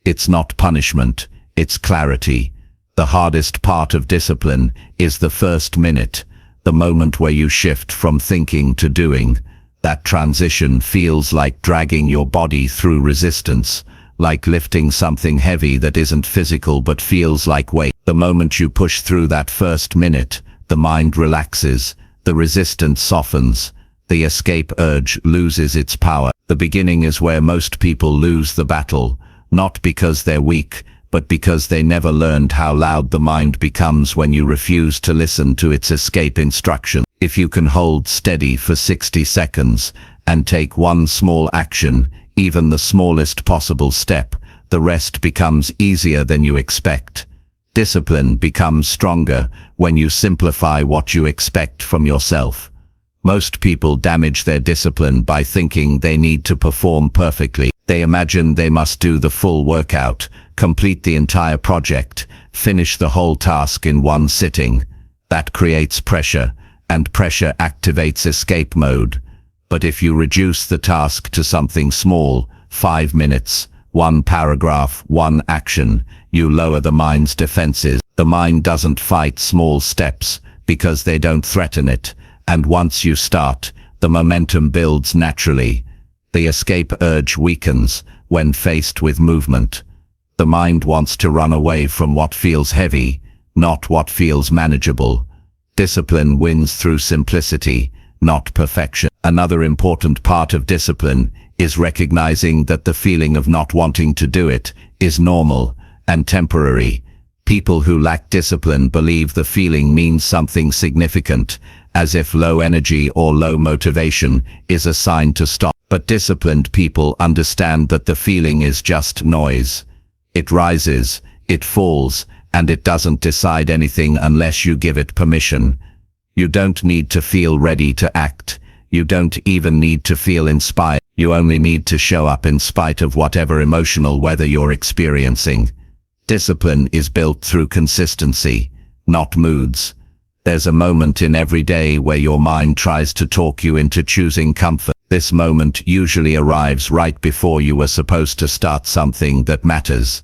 It's not punishment. It's clarity. The hardest part of discipline is the first minute, the moment where you shift from thinking to doing. That transition feels like dragging your body through resistance, like lifting something heavy that isn't physical but feels like weight. The moment you push through that first minute, the mind relaxes. The resistance softens, the escape urge loses its power. The beginning is where most people lose the battle, not because they're weak, but because they never learned how loud the mind becomes when you refuse to listen to its escape instruction. If you can hold steady for 60 seconds and take one small action, even the smallest possible step, the rest becomes easier than you expect. Discipline becomes stronger when you simplify what you expect from yourself. Most people damage their discipline by thinking they need to perform perfectly. They imagine they must do the full workout, complete the entire project, finish the whole task in one sitting. That creates pressure, and pressure activates escape mode. But if you reduce the task to something small, 5 minutes, one paragraph, one action, you lower the mind's defenses. The mind doesn't fight small steps because they don't threaten it, and once you start, the momentum builds naturally. The escape urge weakens when faced with movement. The mind wants to run away from what feels heavy, not what feels manageable. Discipline wins through simplicity, not perfection. Another important part of discipline is recognizing that the feeling of not wanting to do it is normal and temporary. People who lack discipline believe the feeling means something significant, as if low energy or low motivation is a sign to stop. But disciplined people understand that the feeling is just noise. It rises, it falls, and it doesn't decide anything unless you give it permission. You don't need to feel ready to act. You don't even need to feel inspired. You only need to show up in spite of whatever emotional weather you're experiencing. Discipline is built through consistency, not moods. There's a moment in every day where your mind tries to talk you into choosing comfort. This moment usually arrives right before you were supposed to start something that matters.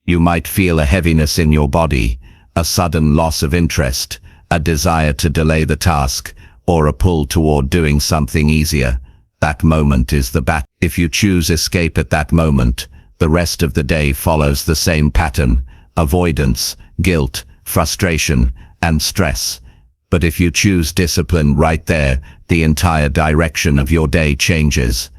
You might feel a heaviness in your body, a sudden loss of interest, a desire to delay the task, or a pull toward doing something easier. That moment is the battle. If you choose escape at that moment, the rest of the day follows the same pattern: avoidance, guilt, frustration, and stress. But if you choose discipline right there, the entire direction of your day changes.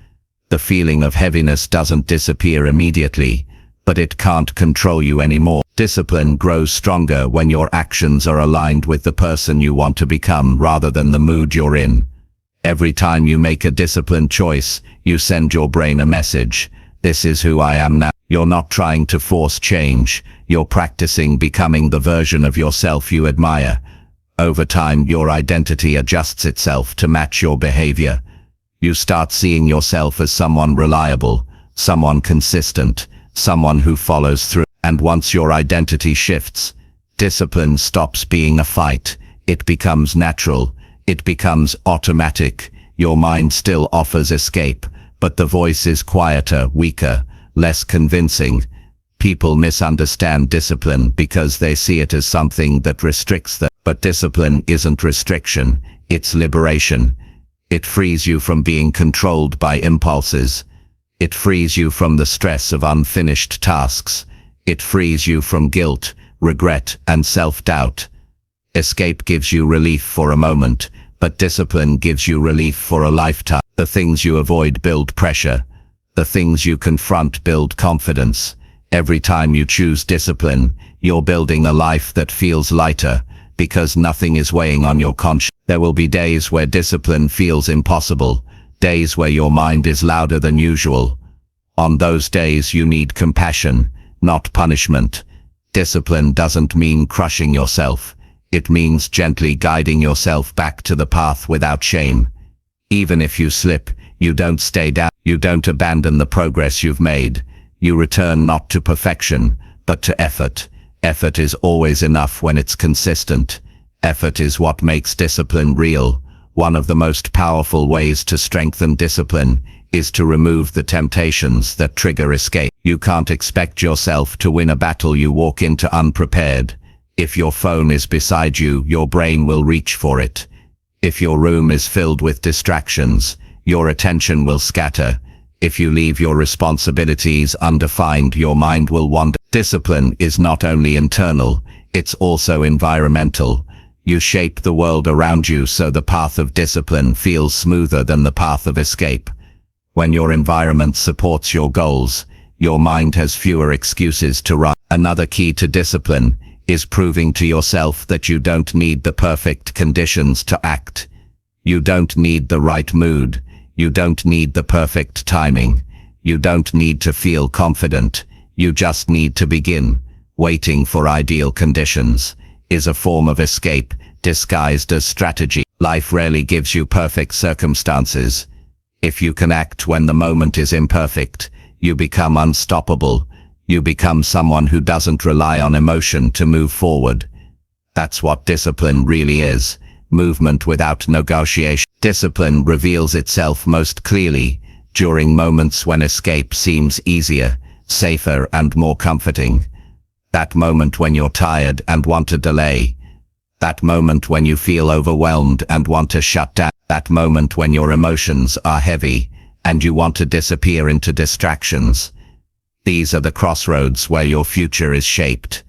The feeling of heaviness doesn't disappear immediately, but it can't control you anymore. Discipline grows stronger when your actions are aligned with the person you want to become rather than the mood you're in. Every time you make a disciplined choice, you send your brain a message: this is who I am now. You're not trying to force change, you're practicing becoming the version of yourself you admire. Over time, your identity adjusts itself to match your behavior. You start seeing yourself as someone reliable, someone consistent, someone who follows through. And once your identity shifts, discipline stops being a fight. It becomes natural. It becomes automatic. Your mind still offers escape, but the voice is quieter, weaker, less convincing. People misunderstand discipline because they see it as something that restricts them. But discipline isn't restriction, it's liberation. It frees you from being controlled by impulses. It frees you from the stress of unfinished tasks. It frees you from guilt, regret, and self-doubt. Escape gives you relief for a moment, but discipline gives you relief for a lifetime. The things you avoid build pressure. The things you confront build confidence. Every time you choose discipline, you're building a life that feels lighter, because nothing is weighing on your conscience. There will be days where discipline feels impossible, days where your mind is louder than usual. On those days you need compassion, not punishment. Discipline doesn't mean crushing yourself. It means gently guiding yourself back to the path without shame. Even if you slip, you don't stay down. You don't abandon the progress you've made. You return not to perfection, but to effort. Effort is always enough when it's consistent. Effort is what makes discipline real. One of the most powerful ways to strengthen discipline is to remove the temptations that trigger escape. You can't expect yourself to win a battle you walk into unprepared. If your phone is beside you, your brain will reach for it. If your room is filled with distractions, your attention will scatter. If you leave your responsibilities undefined, your mind will wander. Discipline is not only internal, it's also environmental. You shape the world around you so the path of discipline feels smoother than the path of escape. When your environment supports your goals, your mind has fewer excuses to run. Another key to discipline is proving to yourself that you don't need the perfect conditions to act. You don't need the right mood. You don't need the perfect timing. You don't need to feel confident. You just need to begin. Waiting for ideal conditions is a form of escape disguised as strategy. Life rarely gives you perfect circumstances. If you can act when the moment is imperfect, you become unstoppable. You become someone who doesn't rely on emotion to move forward. That's what discipline really is. Movement without negotiation. Discipline reveals itself most clearly during moments when escape seems easier, safer, and more comforting. That moment when you're tired and want to delay. That moment when you feel overwhelmed and want to shut down. That moment when your emotions are heavy and you want to disappear into distractions. These are the crossroads where your future is shaped.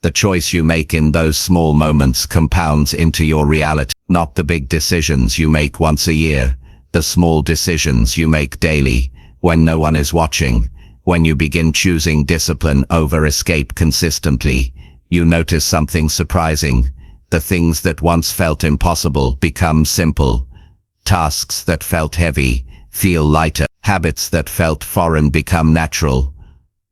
The choice you make in those small moments compounds into your reality. Not the big decisions you make once a year, the small decisions you make daily, when no one is watching. When you begin choosing discipline over escape consistently, you notice something surprising. The things that once felt impossible become simple. Tasks that felt heavy feel lighter. Habits that felt foreign become natural.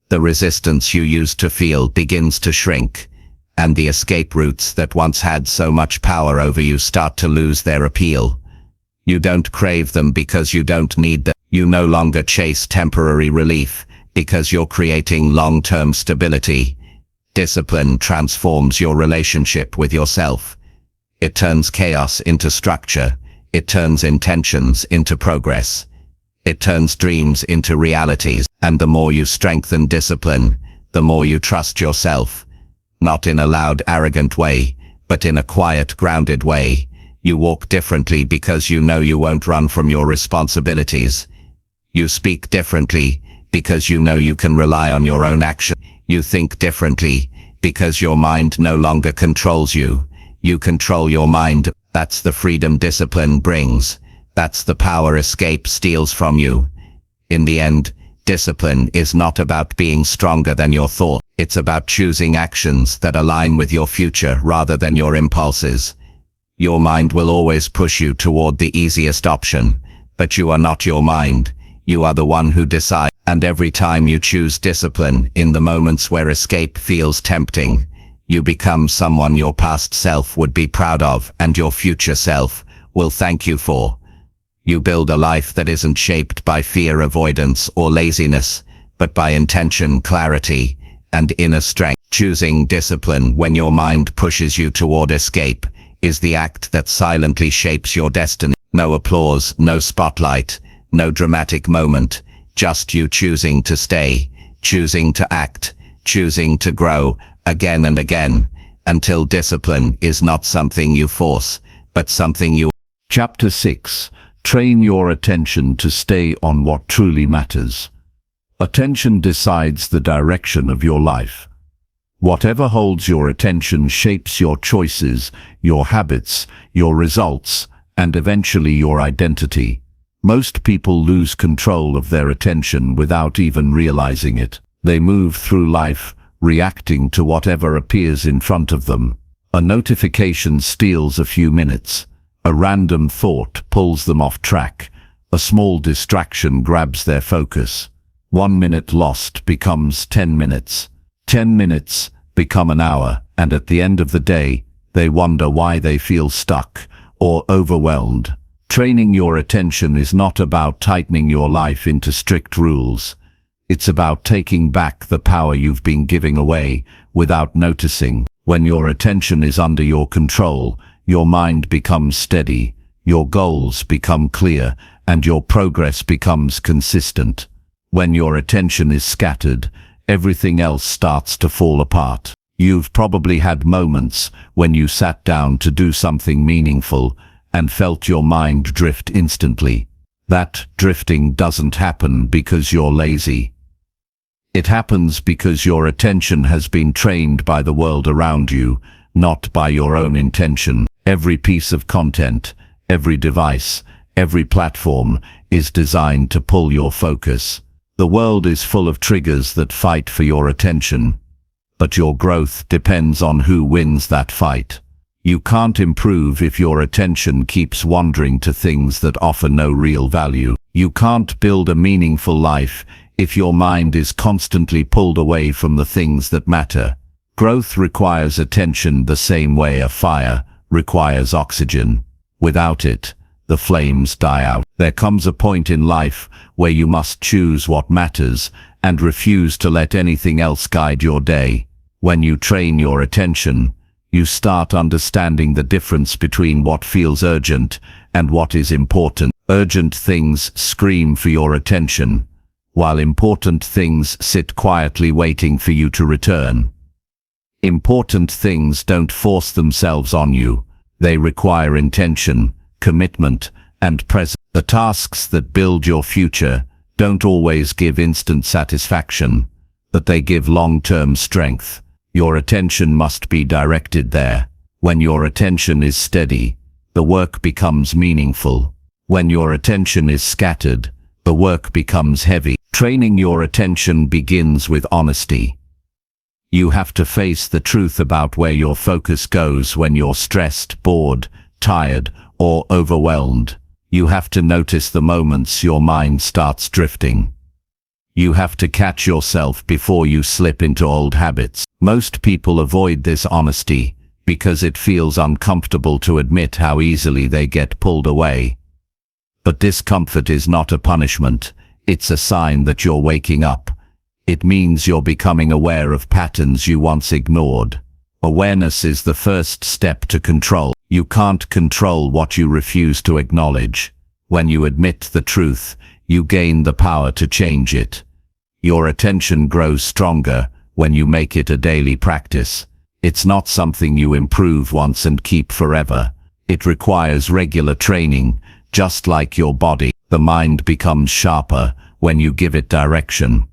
The resistance you used to feel begins to shrink, and the escape routes that once had so much power over you start to lose their appeal. You don't crave them because you don't need them. You no longer chase temporary relief because you're creating long-term stability. Discipline transforms your relationship with yourself. It turns chaos into structure. It turns intentions into progress. It turns dreams into realities. And the more you strengthen discipline, the more you trust yourself. Not in a loud, arrogant way, but in a quiet, grounded way. You walk differently because you know you won't run from your responsibilities. You speak differently because you know you can rely on your own action. You think differently because your mind no longer controls you. You control your mind. That's the freedom discipline brings. That's the power escape steals from you. In the end, discipline is not about being stronger than your thought. It's about choosing actions that align with your future rather than your impulses. Your mind will always push you toward the easiest option, but you are not your mind. You are the one who decides. And every time you choose discipline in the moments where escape feels tempting, you become someone your past self would be proud of and your future self will thank you for. You build a life that isn't shaped by fear, avoidance, or laziness, but by intention, clarity, and inner strength. Choosing discipline when your mind pushes you toward escape is the act that silently shapes your destiny. No applause, no spotlight, no dramatic moment, just you choosing to stay, choosing to act, choosing to grow again and again, until discipline is not something you force, but something you... Chapter 6. Train your attention to stay on what truly matters. Attention decides the direction of your life. Whatever holds your attention shapes your choices, your habits, your results, and eventually your identity. Most people lose control of their attention without even realizing it. They move through life, reacting to whatever appears in front of them. A notification steals a few minutes. A random thought pulls them off track. A small distraction grabs their focus. 1 minute lost becomes 10 minutes. 10 minutes become an hour, and at the end of the day, they wonder why they feel stuck or overwhelmed. Training your attention is not about tightening your life into strict rules. It's about taking back the power you've been giving away without noticing. When your attention is under your control, your mind becomes steady, your goals become clear, and your progress becomes consistent. When your attention is scattered, everything else starts to fall apart. You've probably had moments when you sat down to do something meaningful and felt your mind drift instantly. That drifting doesn't happen because you're lazy. It happens because your attention has been trained by the world around you, not by your own intention. Every piece of content, every device, every platform is designed to pull your focus. The world is full of triggers that fight for your attention, but your growth depends on who wins that fight. You can't improve if your attention keeps wandering to things that offer no real value. You can't build a meaningful life if your mind is constantly pulled away from the things that matter. Growth requires attention the same way a fire requires oxygen. Without it, the flames die out. There comes a point in life where you must choose what matters and refuse to let anything else guide your day. When you train your attention, you start understanding the difference between what feels urgent and what is important. Urgent things scream for your attention, while important things sit quietly waiting for you to return. Important things don't force themselves on you. They require intention, commitment, and presence. The tasks that build your future don't always give instant satisfaction, but they give long-term strength. Your attention must be directed there. When your attention is steady, the work becomes meaningful. When your attention is scattered, the work becomes heavy. Training your attention begins with honesty. You have to face the truth about where your focus goes when you're stressed, bored, tired, or overwhelmed. You have to notice the moments your mind starts drifting. You have to catch yourself before you slip into old habits. Most people avoid this honesty because it feels uncomfortable to admit how easily they get pulled away. But discomfort is not a punishment. It's a sign that you're waking up. It means you're becoming aware of patterns you once ignored. Awareness is the first step to control. You can't control what you refuse to acknowledge. When you admit the truth, you gain the power to change it. Your attention grows stronger when you make it a daily practice. It's not something you improve once and keep forever. It requires regular training, just like your body. The mind becomes sharper when you give it direction.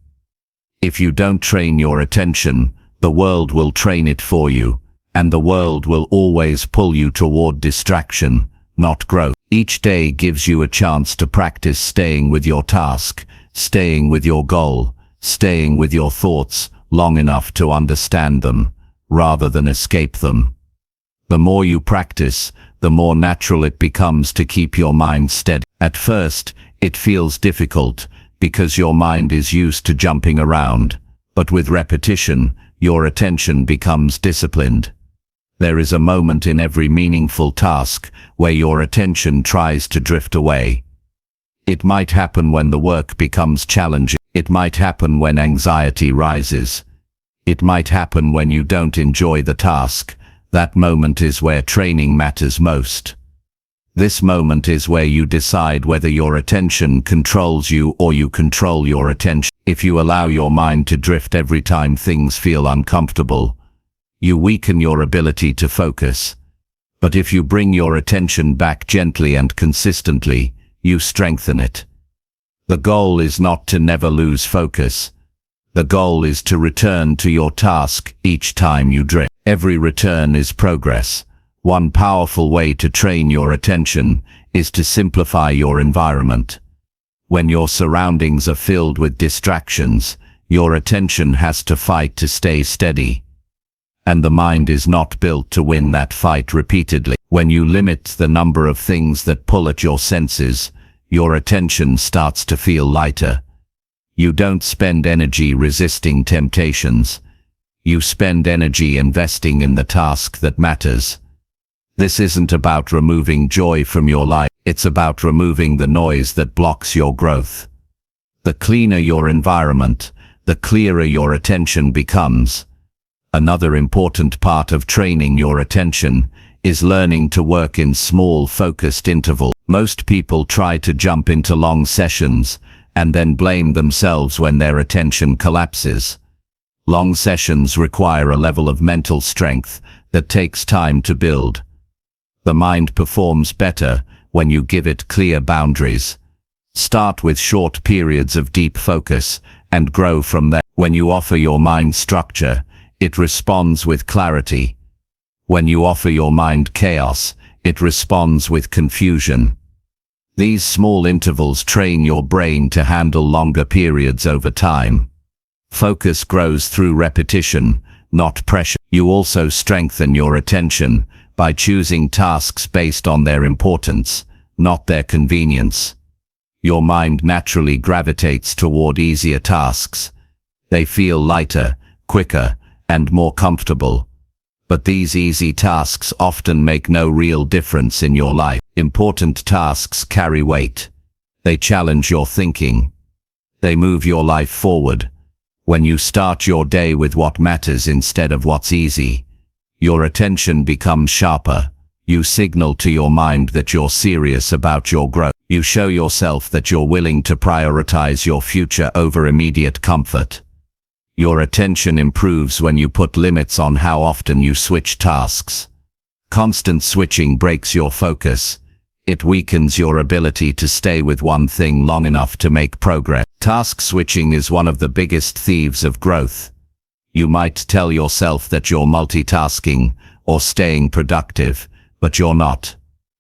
If you don't train your attention, the world will train it for you, and the world will always pull you toward distraction, not growth. Each day gives you a chance to practice staying with your task, staying with your goal, staying with your thoughts long enough to understand them, rather than escape them. The more you practice, the more natural it becomes to keep your mind steady. At first, it feels difficult, because your mind is used to jumping around, but with repetition, your attention becomes disciplined. There is a moment in every meaningful task where your attention tries to drift away. It might happen when the work becomes challenging. It might happen when anxiety rises. It might happen when you don't enjoy the task. That moment is where training matters most. This moment is where you decide whether your attention controls you or you control your attention. If you allow your mind to drift every time things feel uncomfortable, you weaken your ability to focus. But if you bring your attention back gently and consistently, you strengthen it. The goal is not to never lose focus. The goal is to return to your task each time you drift. Every return is progress. One powerful way to train your attention is to simplify your environment. When your surroundings are filled with distractions, your attention has to fight to stay steady. And the mind is not built to win that fight repeatedly. When you limit the number of things that pull at your senses, your attention starts to feel lighter. You don't spend energy resisting temptations. You spend energy investing in the task that matters. This isn't about removing joy from your life. It's about removing the noise that blocks your growth. The cleaner your environment, the clearer your attention becomes. Another important part of training your attention is learning to work in small, focused intervals. Most people try to jump into long sessions and then blame themselves when their attention collapses. Long sessions require a level of mental strength that takes time to build. The mind performs better when you give it clear boundaries. Start with short periods of deep focus and grow from there. When you offer your mind structure, it responds with clarity. When you offer your mind chaos, it responds with confusion. These small intervals train your brain to handle longer periods over time. Focus grows through repetition, not pressure. You also strengthen your attention by choosing tasks based on their importance, not their convenience. Your mind naturally gravitates toward easier tasks. They feel lighter, quicker, and more comfortable. But these easy tasks often make no real difference in your life. Important tasks carry weight. They challenge your thinking. They move your life forward. When you start your day with what matters instead of what's easy, your attention becomes sharper. You signal to your mind that you're serious about your growth. You show yourself that you're willing to prioritize your future over immediate comfort. Your attention improves when you put limits on how often you switch tasks. Constant switching breaks your focus. It weakens your ability to stay with one thing long enough to make progress. Task switching is one of the biggest thieves of growth. You might tell yourself that you're multitasking or staying productive, but you're not.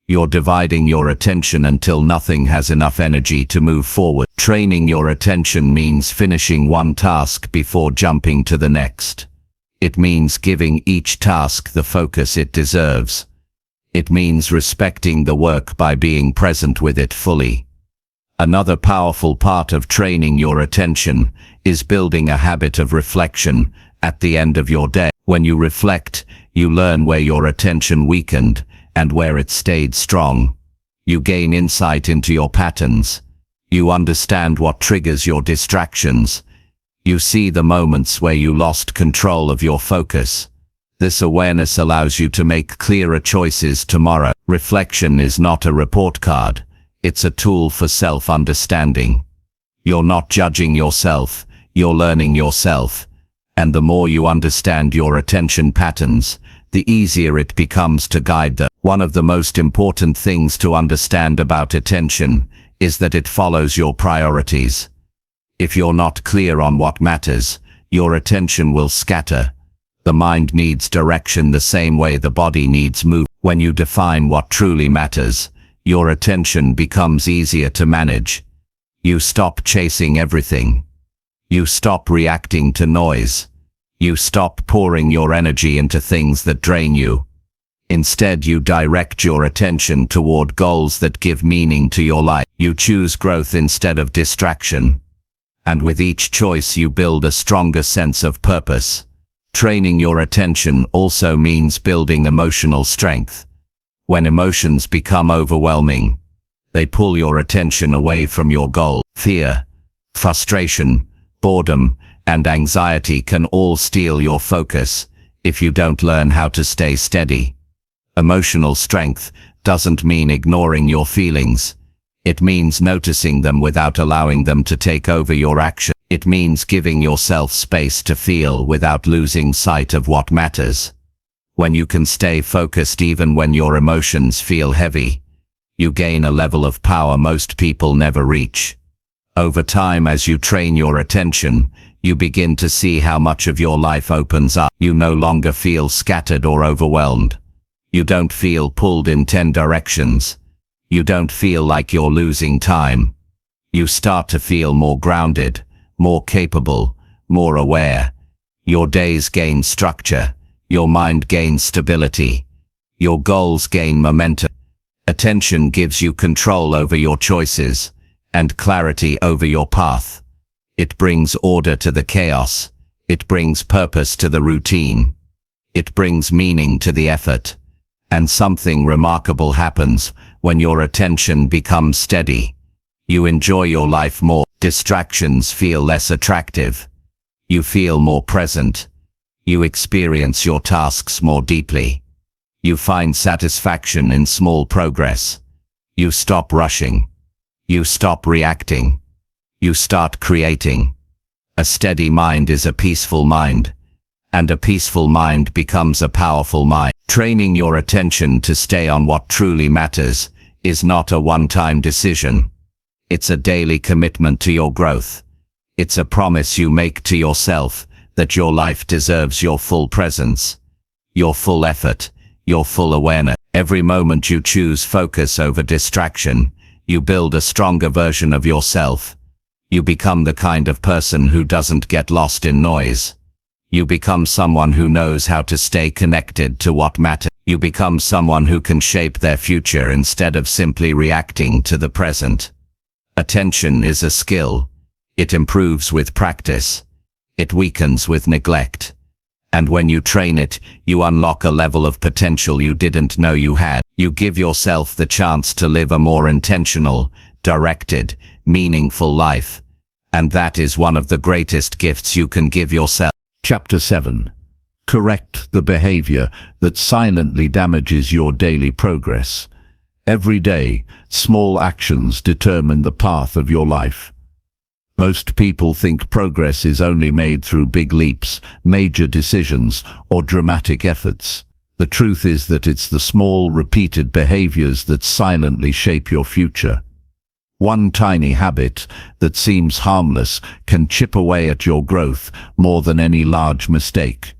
You're dividing your attention until nothing has enough energy to move forward. Training your attention means finishing one task before jumping to the next. It means giving each task the focus it deserves. It means respecting the work by being present with it fully. Another powerful part of training your attention is building a habit of reflection at the end of your day. When you reflect, you learn where your attention weakened and where it stayed strong. You gain insight into your patterns. You understand what triggers your distractions. You see the moments where you lost control of your focus. This awareness allows you to make clearer choices tomorrow. Reflection is not a report card. It's a tool for self-understanding. You're not judging yourself, you're learning yourself. And the more you understand your attention patterns, the easier it becomes to guide them. One of the most important things to understand about attention is that it follows your priorities. If you're not clear on what matters, your attention will scatter. The mind needs direction the same way the body needs movement. When you define what truly matters, your attention becomes easier to manage. You stop chasing everything. You stop reacting to noise. You stop pouring your energy into things that drain you. Instead, you direct your attention toward goals that give meaning to your life. You choose growth instead of distraction. And with each choice you build a stronger sense of purpose. Training your attention also means building emotional strength. When emotions become overwhelming, they pull your attention away from your goal. Fear, frustration, boredom, and anxiety can all steal your focus if you don't learn how to stay steady. Emotional strength doesn't mean ignoring your feelings. It means noticing them without allowing them to take over your action. It means giving yourself space to feel without losing sight of what matters. When you can stay focused even when your emotions feel heavy, you gain a level of power most people never reach. Over time, as you train your attention, you begin to see how much of your life opens up. You no longer feel scattered or overwhelmed. You don't feel pulled in 10 directions. You don't feel like you're losing time. You start to feel more grounded, more capable, more aware. Your days gain structure. Your mind gains stability. Your goals gain momentum. Attention gives you control over your choices and clarity over your path. It brings order to the chaos. It brings purpose to the routine. It brings meaning to the effort. And something remarkable happens when your attention becomes steady. You enjoy your life more. Distractions feel less attractive. You feel more present. You experience your tasks more deeply. You find satisfaction in small progress. You stop rushing. You stop reacting. You start creating. A steady mind is a peaceful mind, and a peaceful mind becomes a powerful mind. Training your attention to stay on what truly matters is not a one-time decision. It's a daily commitment to your growth. It's a promise you make to yourself that your life deserves your full presence, your full effort, your full awareness. Every moment you choose focus over distraction, you build a stronger version of yourself. You become the kind of person who doesn't get lost in noise. You become someone who knows how to stay connected to what matters. You become someone who can shape their future instead of simply reacting to the present. Attention is a skill. It improves with practice. It weakens with neglect. And when you train it, you unlock a level of potential you didn't know you had. You give yourself the chance to live a more intentional, directed, meaningful life. And that is one of the greatest gifts you can give yourself. Chapter 7. Correct the behavior that silently damages your daily progress. Every day, small actions determine the path of your life. Most people think progress is only made through big leaps, major decisions, or dramatic efforts. The truth is that it's the small, repeated behaviors that silently shape your future. One tiny habit that seems harmless can chip away at your growth more than any large mistake.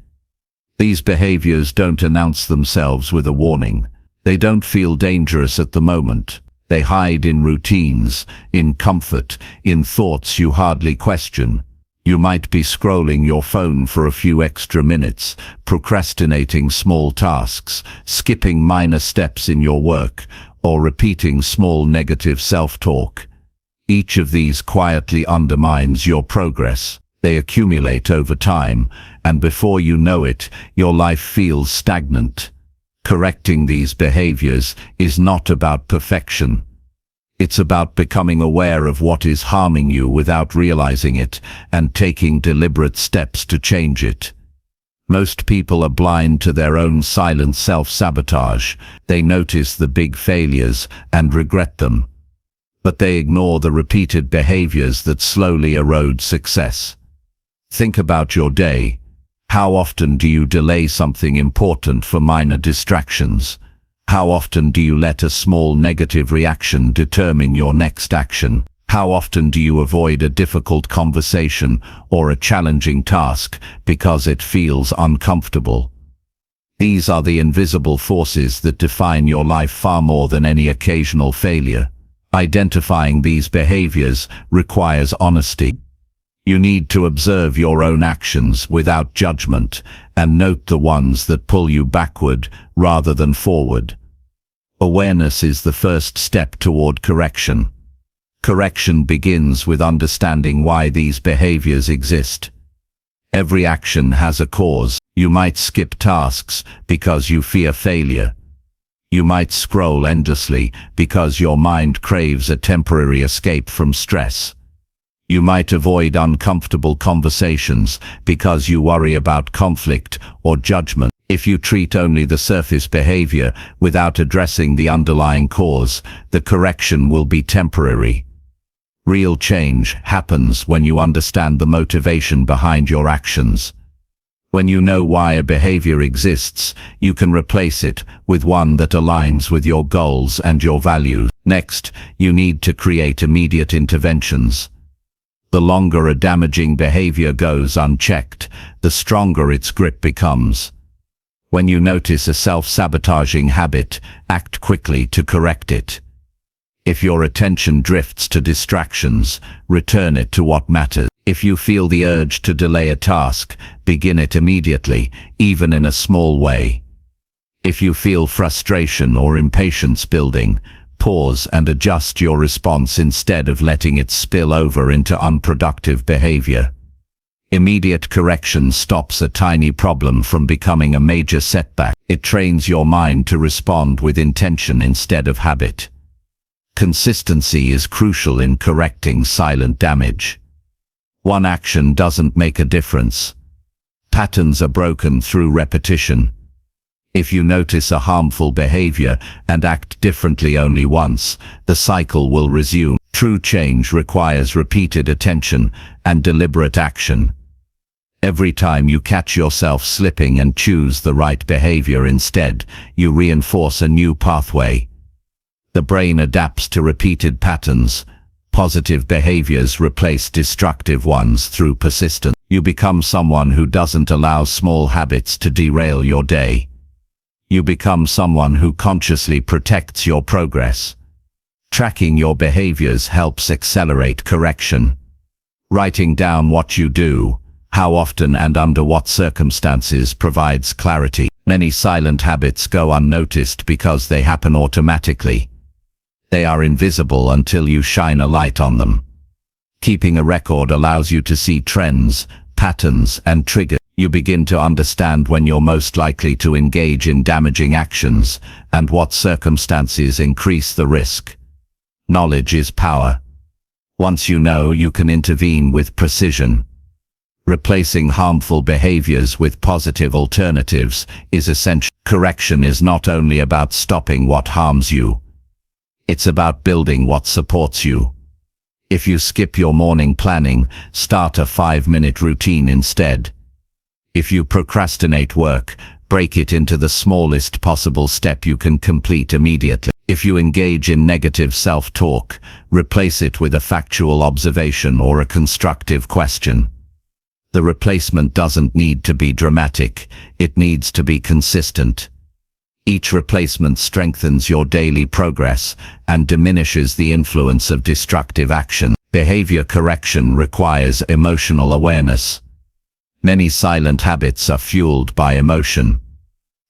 These behaviors don't announce themselves with a warning. They don't feel dangerous at the moment. They hide in routines, in comfort, in thoughts you hardly question. You might be scrolling your phone for a few extra minutes, procrastinating small tasks, skipping minor steps in your work, or repeating small negative self-talk. Each of these quietly undermines your progress. They accumulate over time, and before you know it, your life feels stagnant. Correcting these behaviors is not about perfection. It's about becoming aware of what is harming you without realizing it, and taking deliberate steps to change it. Most people are blind to their own silent self-sabotage. They notice the big failures and regret them. But they ignore the repeated behaviors that slowly erode success. Think about your day. How often do you delay something important for minor distractions? How often do you let a small negative reaction determine your next action? How often do you avoid a difficult conversation or a challenging task because it feels uncomfortable? These are the invisible forces that define your life far more than any occasional failure. Identifying these behaviors requires honesty. You need to observe your own actions without judgment and note the ones that pull you backward rather than forward. Awareness is the first step toward correction. Correction begins with understanding why these behaviors exist. Every action has a cause. You might skip tasks because you fear failure. You might scroll endlessly because your mind craves a temporary escape from stress. You might avoid uncomfortable conversations because you worry about conflict or judgment. If you treat only the surface behavior without addressing the underlying cause, the correction will be temporary. Real change happens when you understand the motivation behind your actions. When you know why a behavior exists, you can replace it with one that aligns with your goals and your values. Next, you need to create immediate interventions. The longer a damaging behavior goes unchecked, the stronger its grip becomes. When you notice a self-sabotaging habit, act quickly to correct it. If your attention drifts to distractions, return it to what matters. If you feel the urge to delay a task, begin it immediately, even in a small way. If you feel frustration or impatience building, pause and adjust your response instead of letting it spill over into unproductive behavior. Immediate correction stops a tiny problem from becoming a major setback. It trains your mind to respond with intention instead of habit. Consistency is crucial in correcting silent damage. One action doesn't make a difference. Patterns are broken through repetition. If you notice a harmful behavior and act differently only once, the cycle will resume. True change requires repeated attention and deliberate action. Every time you catch yourself slipping and choose the right behavior instead, you reinforce a new pathway. The brain adapts to repeated patterns. Positive behaviors replace destructive ones through persistence. You become someone who doesn't allow small habits to derail your day. You become someone who consciously protects your progress. Tracking your behaviors helps accelerate correction. Writing down what you do, how often and under what circumstances provides clarity. Many silent habits go unnoticed because they happen automatically. They are invisible until you shine a light on them. Keeping a record allows you to see trends, patterns, and triggers. You begin to understand when you're most likely to engage in damaging actions and what circumstances increase the risk. Knowledge is power. Once you know, you can intervene with precision. Replacing harmful behaviors with positive alternatives is essential. Correction is not only about stopping what harms you. It's about building what supports you. If you skip your morning planning, start a 5-minute routine instead. If you procrastinate work, break it into the smallest possible step you can complete immediately. If you engage in negative self-talk, replace it with a factual observation or a constructive question. The replacement doesn't need to be dramatic, it needs to be consistent. Each replacement strengthens your daily progress and diminishes the influence of destructive action. Behavior correction requires emotional awareness. Many silent habits are fueled by emotion.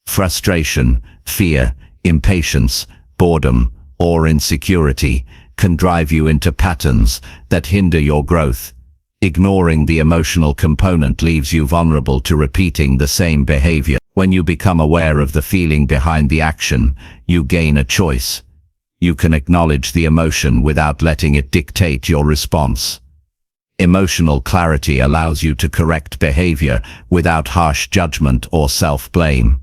Frustration, fear, impatience, boredom, or insecurity can drive you into patterns that hinder your growth. Ignoring the emotional component leaves you vulnerable to repeating the same behavior. When you become aware of the feeling behind the action, you gain a choice. You can acknowledge the emotion without letting it dictate your response. Emotional clarity allows you to correct behavior without harsh judgment or self-blame.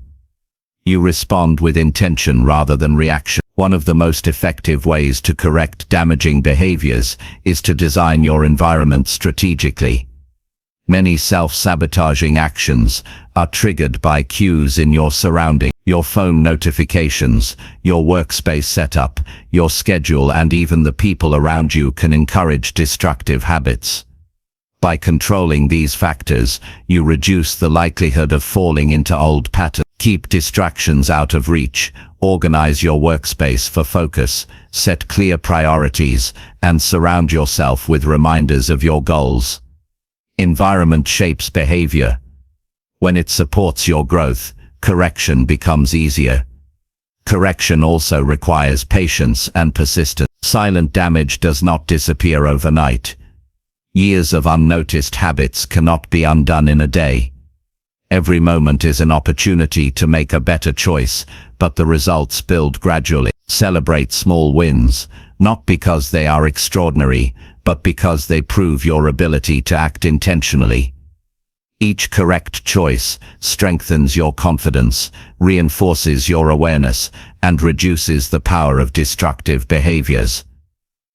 You respond with intention rather than reaction. One of the most effective ways to correct damaging behaviors is to design your environment strategically. Many self-sabotaging actions are triggered by cues in your surroundings. Your phone notifications, your workspace setup, your schedule, and even the people around you can encourage destructive habits. By controlling these factors, you reduce the likelihood of falling into old patterns. Keep distractions out of reach, organize your workspace for focus, set clear priorities, and surround yourself with reminders of your goals. Environment shapes behavior. When it supports your growth, correction becomes easier. Correction also requires patience and persistence. Silent damage does not disappear overnight. Years of unnoticed habits cannot be undone in a day. Every moment is an opportunity to make a better choice, but the results build gradually. Celebrate small wins, not because they are extraordinary, but because they prove your ability to act intentionally. Each correct choice strengthens your confidence, reinforces your awareness, and reduces the power of destructive behaviors.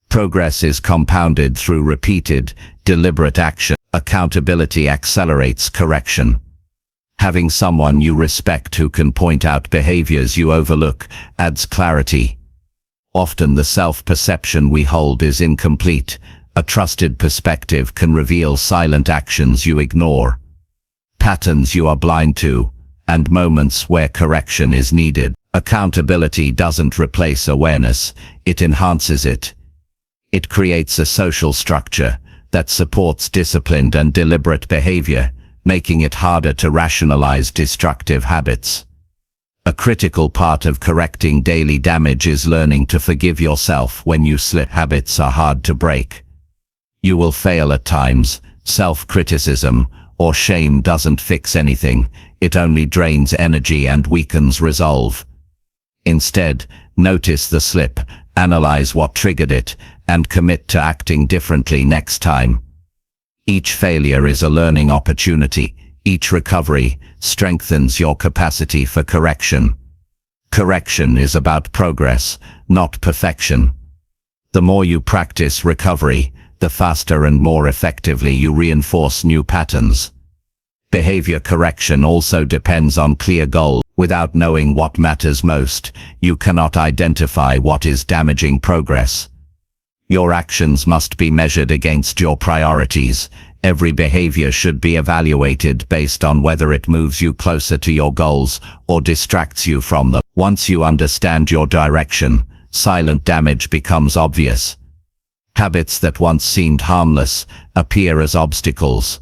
Progress is compounded through repeated, deliberate action. Accountability accelerates correction. Having someone you respect who can point out behaviors you overlook adds clarity. Often the self-perception we hold is incomplete. A trusted perspective can reveal silent actions you ignore, patterns you are blind to, and moments where correction is needed. Accountability doesn't replace awareness, it enhances it. It creates a social structure that supports disciplined and deliberate behavior, making it harder to rationalize destructive habits. A critical part of correcting daily damage is learning to forgive yourself when you slip. Habits are hard to break. You will fail at times. Self-criticism or shame doesn't fix anything, it only drains energy and weakens resolve. Instead, notice the slip, analyze what triggered it, and commit to acting differently next time. Each failure is a learning opportunity. Each recovery strengthens your capacity for correction. Correction is about progress, not perfection. The more you practice recovery, the faster and more effectively you reinforce new patterns. Behavior correction also depends on clear goals. Without knowing what matters most, you cannot identify what is damaging progress. Your actions must be measured against your priorities. Every behavior should be evaluated based on whether it moves you closer to your goals or distracts you from them. Once you understand your direction, silent damage becomes obvious. Habits that once seemed harmless appear as obstacles.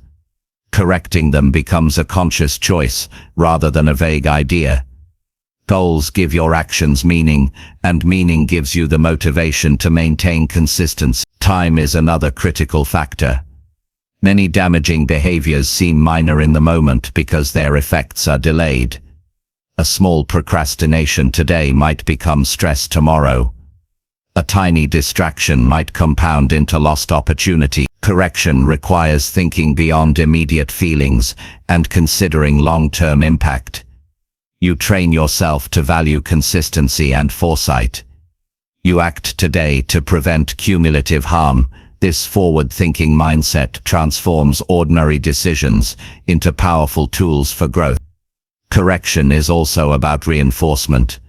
Correcting them becomes a conscious choice rather than a vague idea. Goals give your actions meaning, and meaning gives you the motivation to maintain consistency. Time is another critical factor. Many damaging behaviors seem minor in the moment because their effects are delayed. A small procrastination today might become stress tomorrow. A tiny distraction might compound into lost opportunity. Correction requires thinking beyond immediate feelings and considering long-term impact. You train yourself to value consistency and foresight. You act today to prevent cumulative harm. This forward-thinking mindset transforms ordinary decisions into powerful tools for growth. Correction is also about reinforcement.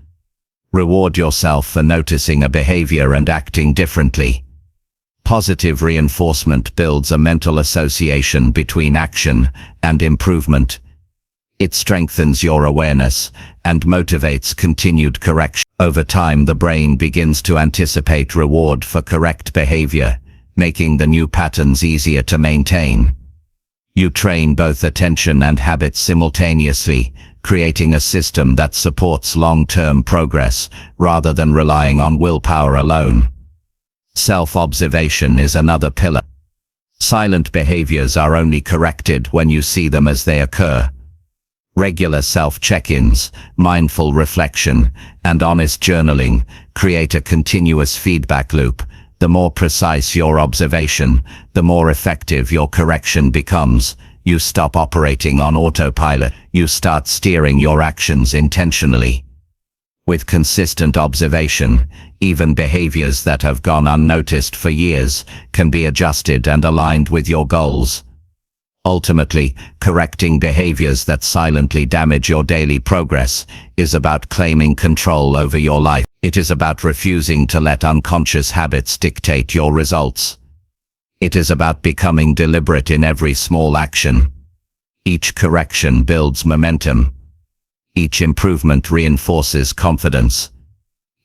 Reward yourself for noticing a behavior and acting differently. Positive reinforcement builds a mental association between action and improvement. It strengthens your awareness and motivates continued correction. Over time, the brain begins to anticipate reward for correct behavior, making the new patterns easier to maintain. You train both attention and habit simultaneously, creating a system that supports long-term progress rather than relying on willpower alone. Self-observation is another pillar. Silent behaviors are only corrected when you see them as they occur. Regular self-check-ins, mindful reflection, and honest journaling create a continuous feedback loop. The more precise your observation, the more effective your correction becomes. You stop operating on autopilot. You start steering your actions intentionally. With consistent observation, even behaviors that have gone unnoticed for years can be adjusted and aligned with your goals. Ultimately, correcting behaviors that silently damage your daily progress is about claiming control over your life. It is about refusing to let unconscious habits dictate your results. It is about becoming deliberate in every small action. Each correction builds momentum. Each improvement reinforces confidence.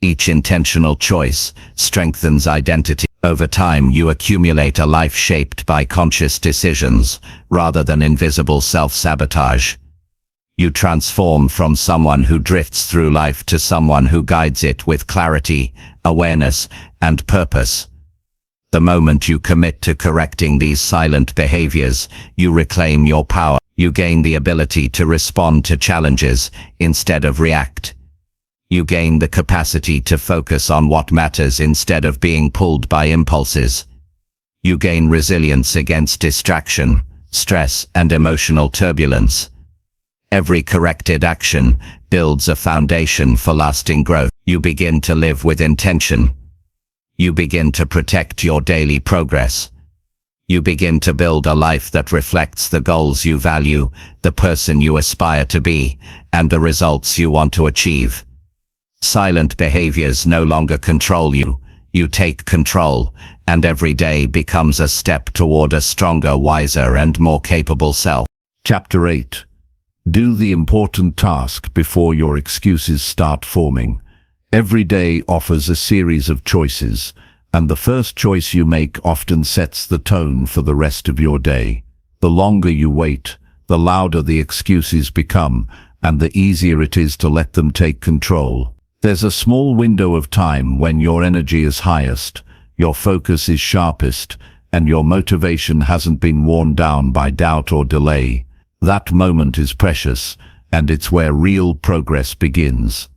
Each intentional choice strengthens identity. Over time, you accumulate a life shaped by conscious decisions, rather than invisible self-sabotage. You transform from someone who drifts through life to someone who guides it with clarity, awareness, and purpose. The moment you commit to correcting these silent behaviors, you reclaim your power. You gain the ability to respond to challenges instead of react. You gain the capacity to focus on what matters instead of being pulled by impulses. You gain resilience against distraction, stress, and emotional turbulence. Every corrected action builds a foundation for lasting growth. You begin to live with intention. You begin to protect your daily progress. You begin to build a life that reflects the goals you value, the person you aspire to be, and the results you want to achieve. Silent behaviors no longer control you. You take control, and every day becomes a step toward a stronger, wiser, and more capable self. Chapter 8. Do the important task before your excuses start forming. Every day offers a series of choices, and the first choice you make often sets the tone for the rest of your day. The longer you wait, the louder the excuses become, and the easier it is to let them take control. There's a small window of time when your energy is highest, your focus is sharpest, and your motivation hasn't been worn down by doubt or delay. That moment is precious, and it's where real progress begins.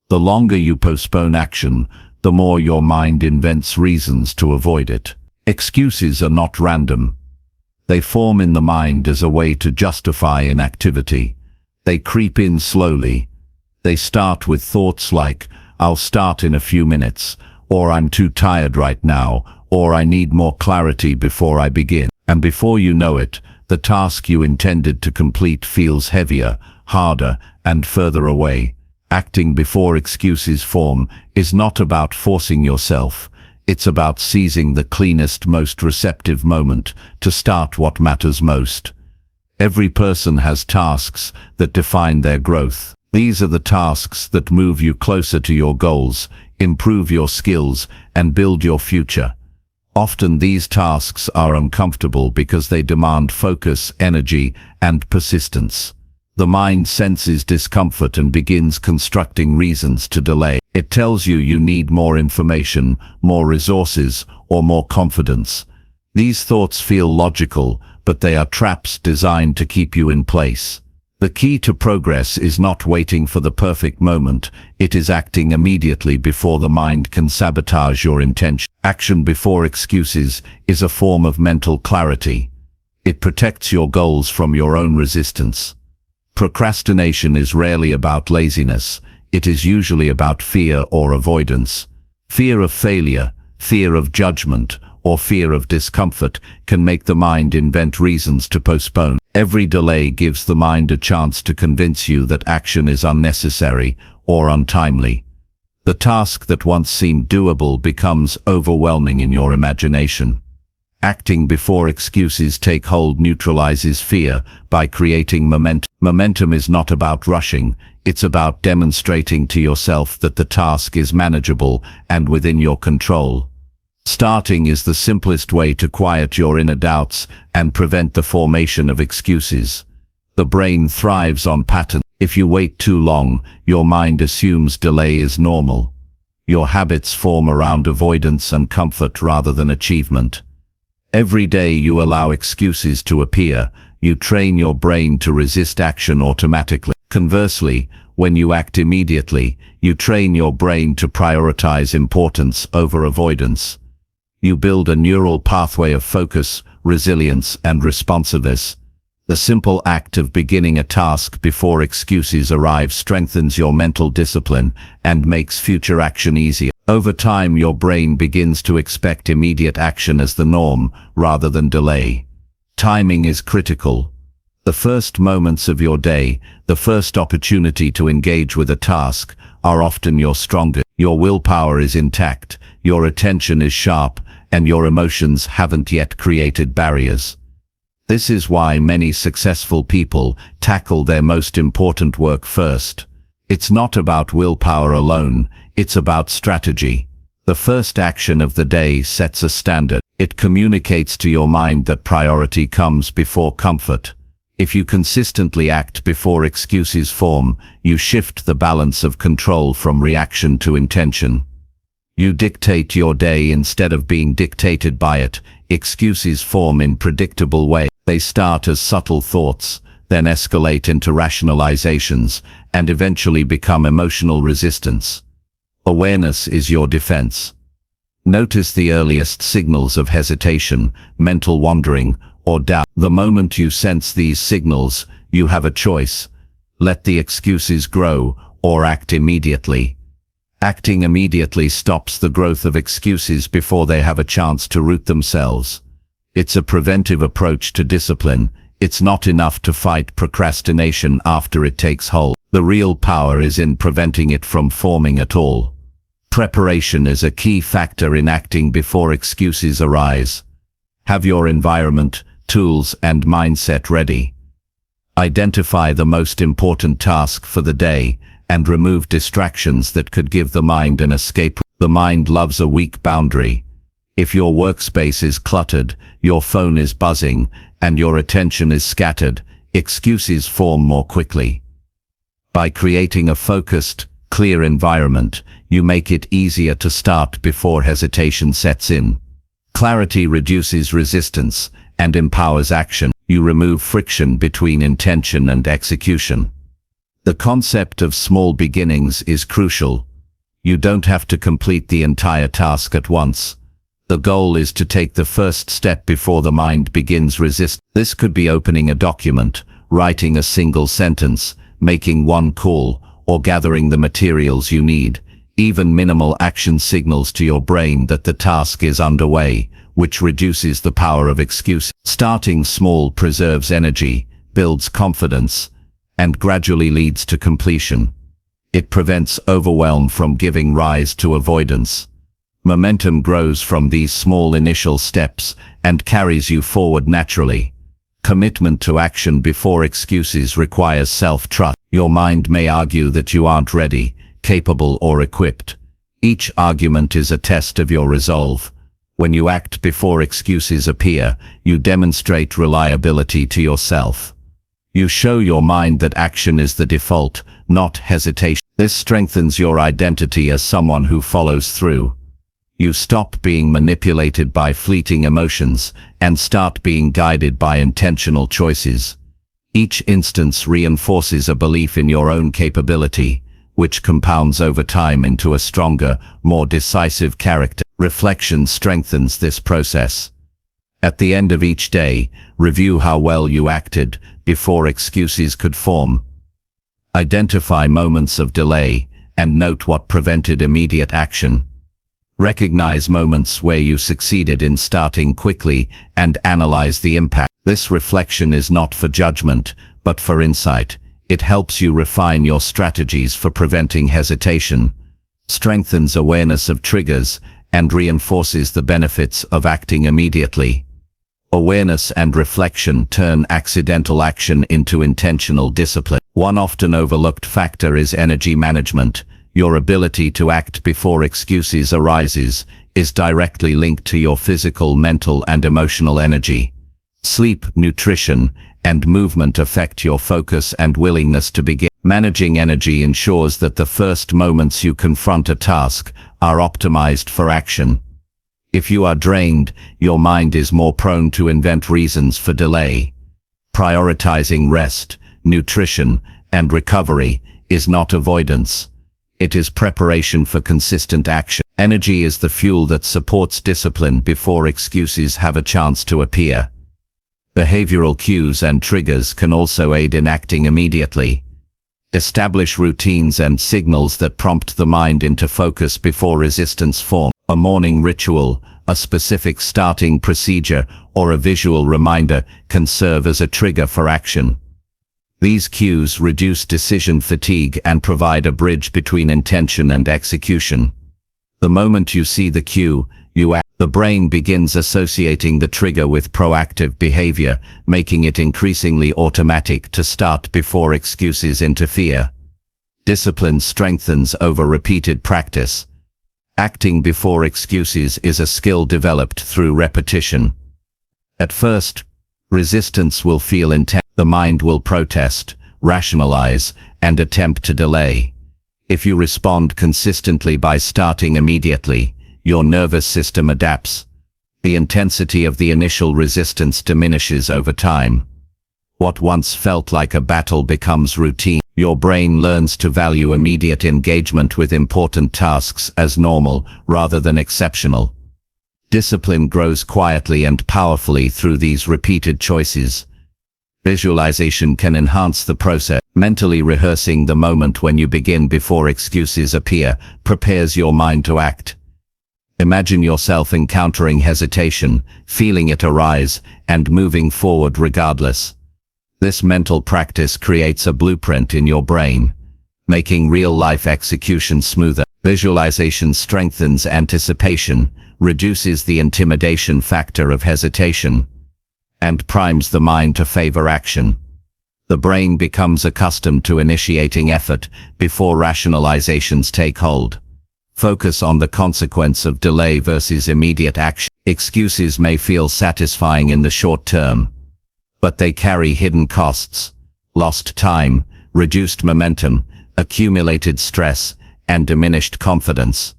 The longer you postpone action, the more your mind invents reasons to avoid it. Excuses are not random. They form in the mind as a way to justify inactivity. They creep in slowly. They start with thoughts like, "I'll start in a few minutes," or "I'm too tired right now," or "I need more clarity before I begin." And before you know it, the task you intended to complete feels heavier, harder, and further away. Acting before excuses form is not about forcing yourself. It's about seizing the cleanest, most receptive moment to start what matters most. Every person has tasks that define their growth. These are the tasks that move you closer to your goals, improve your skills, and build your future. Often these tasks are uncomfortable because they demand focus, energy, and persistence. The mind senses discomfort and begins constructing reasons to delay. It tells you you need more information, more resources, or more confidence. These thoughts feel logical, but they are traps designed to keep you in place. The key to progress is not waiting for the perfect moment, it is acting immediately before the mind can sabotage your intention. Action before excuses is a form of mental clarity. It protects your goals from your own resistance. Procrastination is rarely about laziness, it is usually about fear or avoidance. Fear of failure, fear of judgment, or fear of discomfort can make the mind invent reasons to postpone. Every delay gives the mind a chance to convince you that action is unnecessary or untimely. The task that once seemed doable becomes overwhelming in your imagination. Acting before excuses take hold neutralizes fear by creating momentum. Momentum is not about rushing, it's about demonstrating to yourself that the task is manageable and within your control. Starting is the simplest way to quiet your inner doubts and prevent the formation of excuses. The brain thrives on patterns. If you wait too long, your mind assumes delay is normal. Your habits form around avoidance and comfort rather than achievement. Every day you allow excuses to appear, you train your brain to resist action automatically. Conversely, when you act immediately, you train your brain to prioritize importance over avoidance. You build a neural pathway of focus, resilience, and responsiveness. The simple act of beginning a task before excuses arrive strengthens your mental discipline and makes future action easier. Over time, your brain begins to expect immediate action as the norm, rather than delay. Timing is critical. The first moments of your day, the first opportunity to engage with a task, are often your strongest. Your willpower is intact, your attention is sharp, and your emotions haven't yet created barriers. This is why many successful people tackle their most important work first. It's not about willpower alone, it's about strategy. The first action of the day sets a standard. It communicates to your mind that priority comes before comfort. If you consistently act before excuses form, you shift the balance of control from reaction to intention. You dictate your day instead of being dictated by it. Excuses form in predictable ways. They start as subtle thoughts, then escalate into rationalizations, and eventually become emotional resistance. Awareness is your defense. Notice the earliest signals of hesitation, mental wandering, or doubt. The moment you sense these signals, you have a choice. Let the excuses grow, or act immediately. Acting immediately stops the growth of excuses before they have a chance to root themselves. It's a preventive approach to discipline. It's not enough to fight procrastination after it takes hold. The real power is in preventing it from forming at all. Preparation is a key factor in acting before excuses arise. Have your environment, tools, and mindset ready. Identify the most important task for the day and remove distractions that could give the mind an escape. The mind loves a weak boundary. If your workspace is cluttered, your phone is buzzing, and your attention is scattered, excuses form more quickly. By creating a focused, clear environment, you make it easier to start before hesitation sets in. Clarity reduces resistance and empowers action. You remove friction between intention and execution. The concept of small beginnings is crucial. You don't have to complete the entire task at once. The goal is to take the first step before the mind begins resist. This could be opening a document, writing a single sentence, making one call, or gathering the materials you need. Even minimal action signals to your brain that the task is underway, which reduces the power of excuse. Starting small preserves energy, builds confidence, and gradually leads to completion. It prevents overwhelm from giving rise to avoidance. Momentum grows from these small initial steps and carries you forward naturally. Commitment to action before excuses requires self-trust. Your mind may argue that you aren't ready, capable, or equipped. Each argument is a test of your resolve. When you act before excuses appear, you demonstrate reliability to yourself. You show your mind that action is the default, not hesitation. This strengthens your identity as someone who follows through. You stop being manipulated by fleeting emotions and start being guided by intentional choices. Each instance reinforces a belief in your own capability, which compounds over time into a stronger, more decisive character. Reflection strengthens this process. At the end of each day, review how well you acted before excuses could form. Identify moments of delay and note what prevented immediate action. Recognize moments where you succeeded in starting quickly and analyze the impact. This reflection is not for judgment, but for insight. It helps you refine your strategies for preventing hesitation, strengthens awareness of triggers, and reinforces the benefits of acting immediately. Awareness and reflection turn accidental action into intentional discipline. One often overlooked factor is energy management. Your ability to act before excuses arises is directly linked to your physical, mental, and emotional energy. Sleep, nutrition, and movement affect your focus and willingness to begin. Managing energy ensures that the first moments you confront a task are optimized for action. If you are drained, your mind is more prone to invent reasons for delay. Prioritizing rest, nutrition, and recovery is not avoidance. It is preparation for consistent action. Energy is the fuel that supports discipline before excuses have a chance to appear. Behavioral cues and triggers can also aid in acting immediately. Establish routines and signals that prompt the mind into focus before resistance forms. A morning ritual, a specific starting procedure, or a visual reminder can serve as a trigger for action. These cues reduce decision fatigue and provide a bridge between intention and execution. The moment you see the cue, you act. The brain begins associating the trigger with proactive behavior, making it increasingly automatic to start before excuses interfere. Discipline strengthens over repeated practice. Acting before excuses is a skill developed through repetition. At first, resistance will feel intense. The mind will protest, rationalize, and attempt to delay. If you respond consistently by starting immediately, your nervous system adapts. The intensity of the initial resistance diminishes over time. What once felt like a battle becomes routine. Your brain learns to value immediate engagement with important tasks as normal rather than exceptional. Discipline grows quietly and powerfully through these repeated choices. Visualization can enhance the process. Mentally rehearsing the moment when you begin before excuses appear prepares your mind to act. Imagine yourself encountering hesitation, feeling it arise, and moving forward regardless. This mental practice creates a blueprint in your brain, making real-life execution smoother. Visualization strengthens anticipation, reduces the intimidation factor of hesitation, and primes the mind to favor action. The brain becomes accustomed to initiating effort before rationalizations take hold. Focus on the consequence of delay versus immediate action. Excuses may feel satisfying in the short term, but they carry hidden costs: lost time, reduced momentum, accumulated stress, and diminished confidence.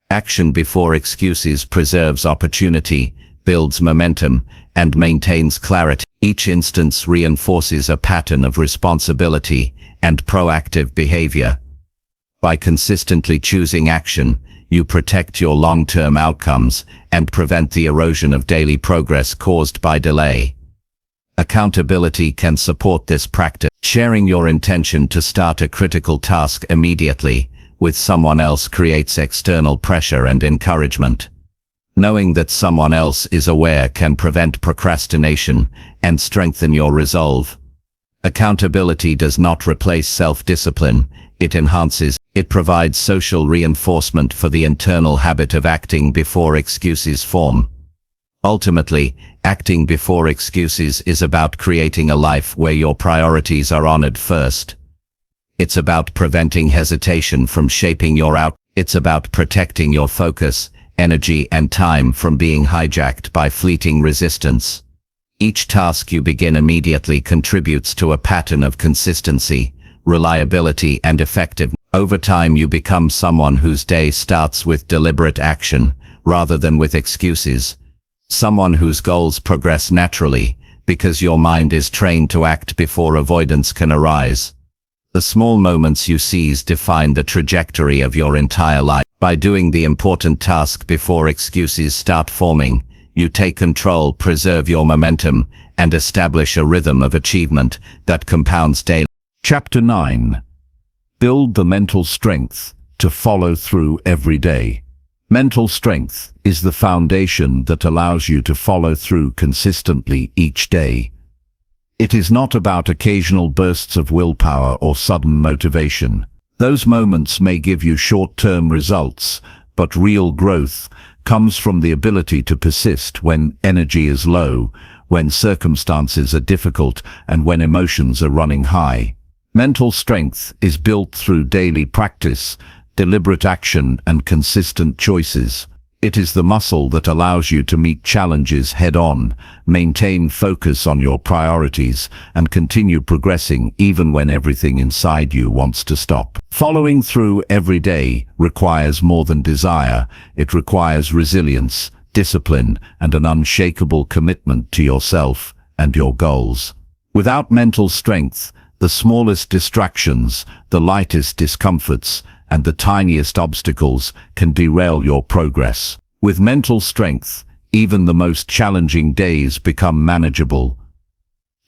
Action before excuses preserves opportunity, builds momentum, and maintains clarity. Each instance reinforces a pattern of responsibility and proactive behavior. By consistently choosing action, you protect your long-term outcomes and prevent the erosion of daily progress caused by delay. Accountability can support this practice. Sharing your intention to start a critical task immediately with someone else creates external pressure and encouragement. Knowing that someone else is aware can prevent procrastination and strengthen your resolve. Accountability does not replace self-discipline, it enhances. It provides social reinforcement for the internal habit of acting before excuses form. Ultimately, acting before excuses is about creating a life where your priorities are honored first. It's about preventing hesitation from shaping your outcome. It's about protecting your focus, energy, and time from being hijacked by fleeting resistance. Each task you begin immediately contributes to a pattern of consistency, reliability, and effectiveness. Over time you become someone whose day starts with deliberate action, rather than with excuses. Someone whose goals progress naturally, because your mind is trained to act before avoidance can arise. The small moments you seize define the trajectory of your entire life. By doing the important task before excuses start forming, you take control, preserve your momentum, and establish a rhythm of achievement that compounds daily. Chapter 9. Build the mental strength to follow through every day. Mental strength is the foundation that allows you to follow through consistently each day. It is not about occasional bursts of willpower or sudden motivation. Those moments may give you short-term results, but real growth comes from the ability to persist when energy is low, when circumstances are difficult, and when emotions are running high. Mental strength is built through daily practice, deliberate action, and consistent choices. It is the muscle that allows you to meet challenges head-on, maintain focus on your priorities, and continue progressing even when everything inside you wants to stop. Following through every day requires more than desire. It requires resilience, discipline, and an unshakable commitment to yourself and your goals. Without mental strength, the smallest distractions, the lightest discomforts, and the tiniest obstacles can derail your progress. With mental strength, even the most challenging days become manageable.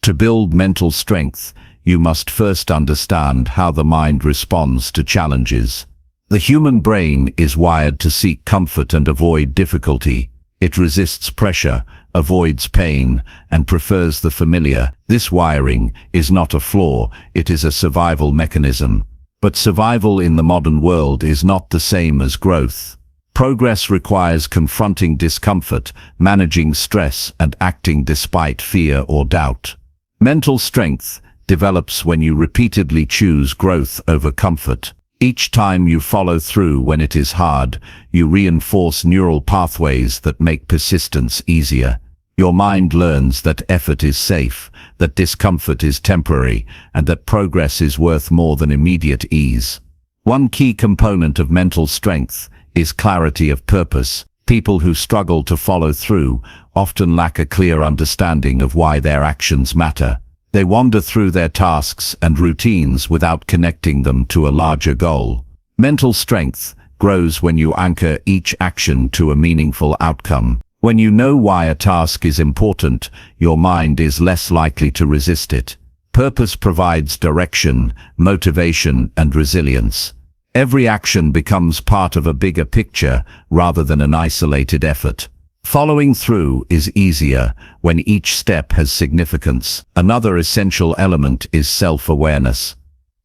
To build mental strength, you must first understand how the mind responds to challenges. The human brain is wired to seek comfort and avoid difficulty. It resists pressure, avoids pain, and prefers the familiar. This wiring is not a flaw, it is a survival mechanism. But survival in the modern world is not the same as growth. Progress requires confronting discomfort, managing stress, and acting despite fear or doubt. Mental strength develops when you repeatedly choose growth over comfort. Each time you follow through when it is hard, you reinforce neural pathways that make persistence easier. Your mind learns that effort is safe, that discomfort is temporary, and that progress is worth more than immediate ease. One key component of mental strength is clarity of purpose. People who struggle to follow through often lack a clear understanding of why their actions matter. They wander through their tasks and routines without connecting them to a larger goal. Mental strength grows when you anchor each action to a meaningful outcome. When you know why a task is important, your mind is less likely to resist it. Purpose provides direction, motivation, and resilience. Every action becomes part of a bigger picture rather than an isolated effort. Following through is easier when each step has significance. Another essential element is self-awareness.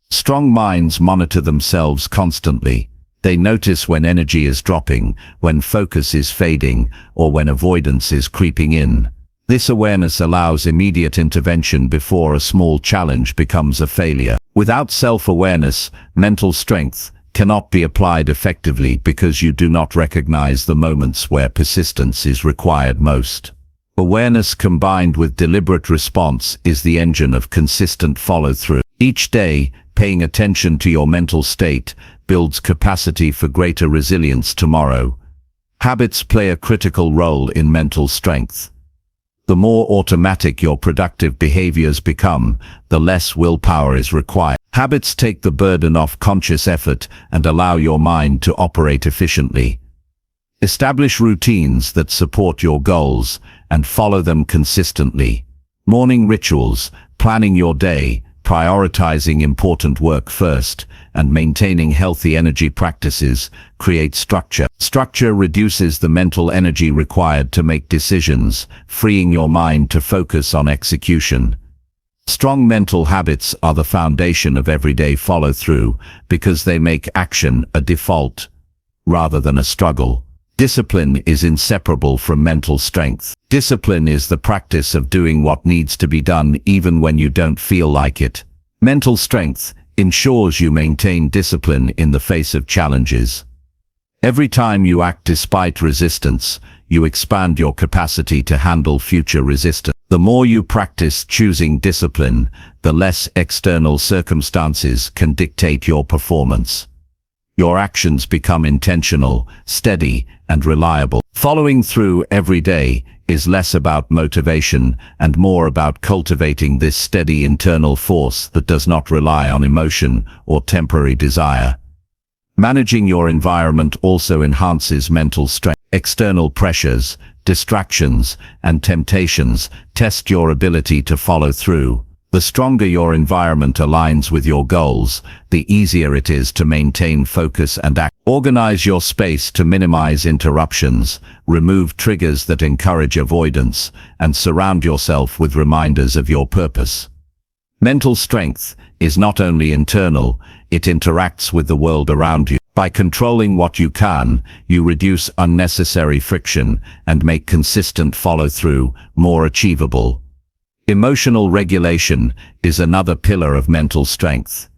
Strong minds monitor themselves constantly. They notice when energy is dropping, when focus is fading, or when avoidance is creeping in. This awareness allows immediate intervention before a small challenge becomes a failure. Without self-awareness, mental strength cannot be applied effectively because you do not recognize the moments where persistence is required most. Awareness combined with deliberate response is the engine of consistent follow-through. Each day, paying attention to your mental state builds capacity for greater resilience tomorrow. Habits play a critical role in mental strength. The more automatic your productive behaviors become, the less willpower is required. Habits take the burden off conscious effort and allow your mind to operate efficiently. Establish routines that support your goals and follow them consistently. Morning rituals, planning your day, prioritizing important work first, and maintaining healthy energy practices create structure. Structure reduces the mental energy required to make decisions, freeing your mind to focus on execution. Strong mental habits are the foundation of everyday follow-through because they make action a default rather than a struggle. Discipline is inseparable from mental strength. Discipline is the practice of doing what needs to be done even when you don't feel like it. Mental strength ensures you maintain discipline in the face of challenges. Every time you act despite resistance, you expand your capacity to handle future resistance. The more you practice choosing discipline, the less external circumstances can dictate your performance. Your actions become intentional, steady, and reliable. Following through every day is less about motivation and more about cultivating this steady internal force that does not rely on emotion or temporary desire. Managing your environment also enhances mental strength. External pressures, distractions, and temptations test your ability to follow through. The stronger your environment aligns with your goals, the easier it is to maintain focus and act. Organize your space to minimize interruptions, remove triggers that encourage avoidance, and surround yourself with reminders of your purpose. Mental strength is not only internal, it interacts with the world around you. By controlling what you can, you reduce unnecessary friction and make consistent follow-through more achievable. Emotional regulation is another pillar of mental strength.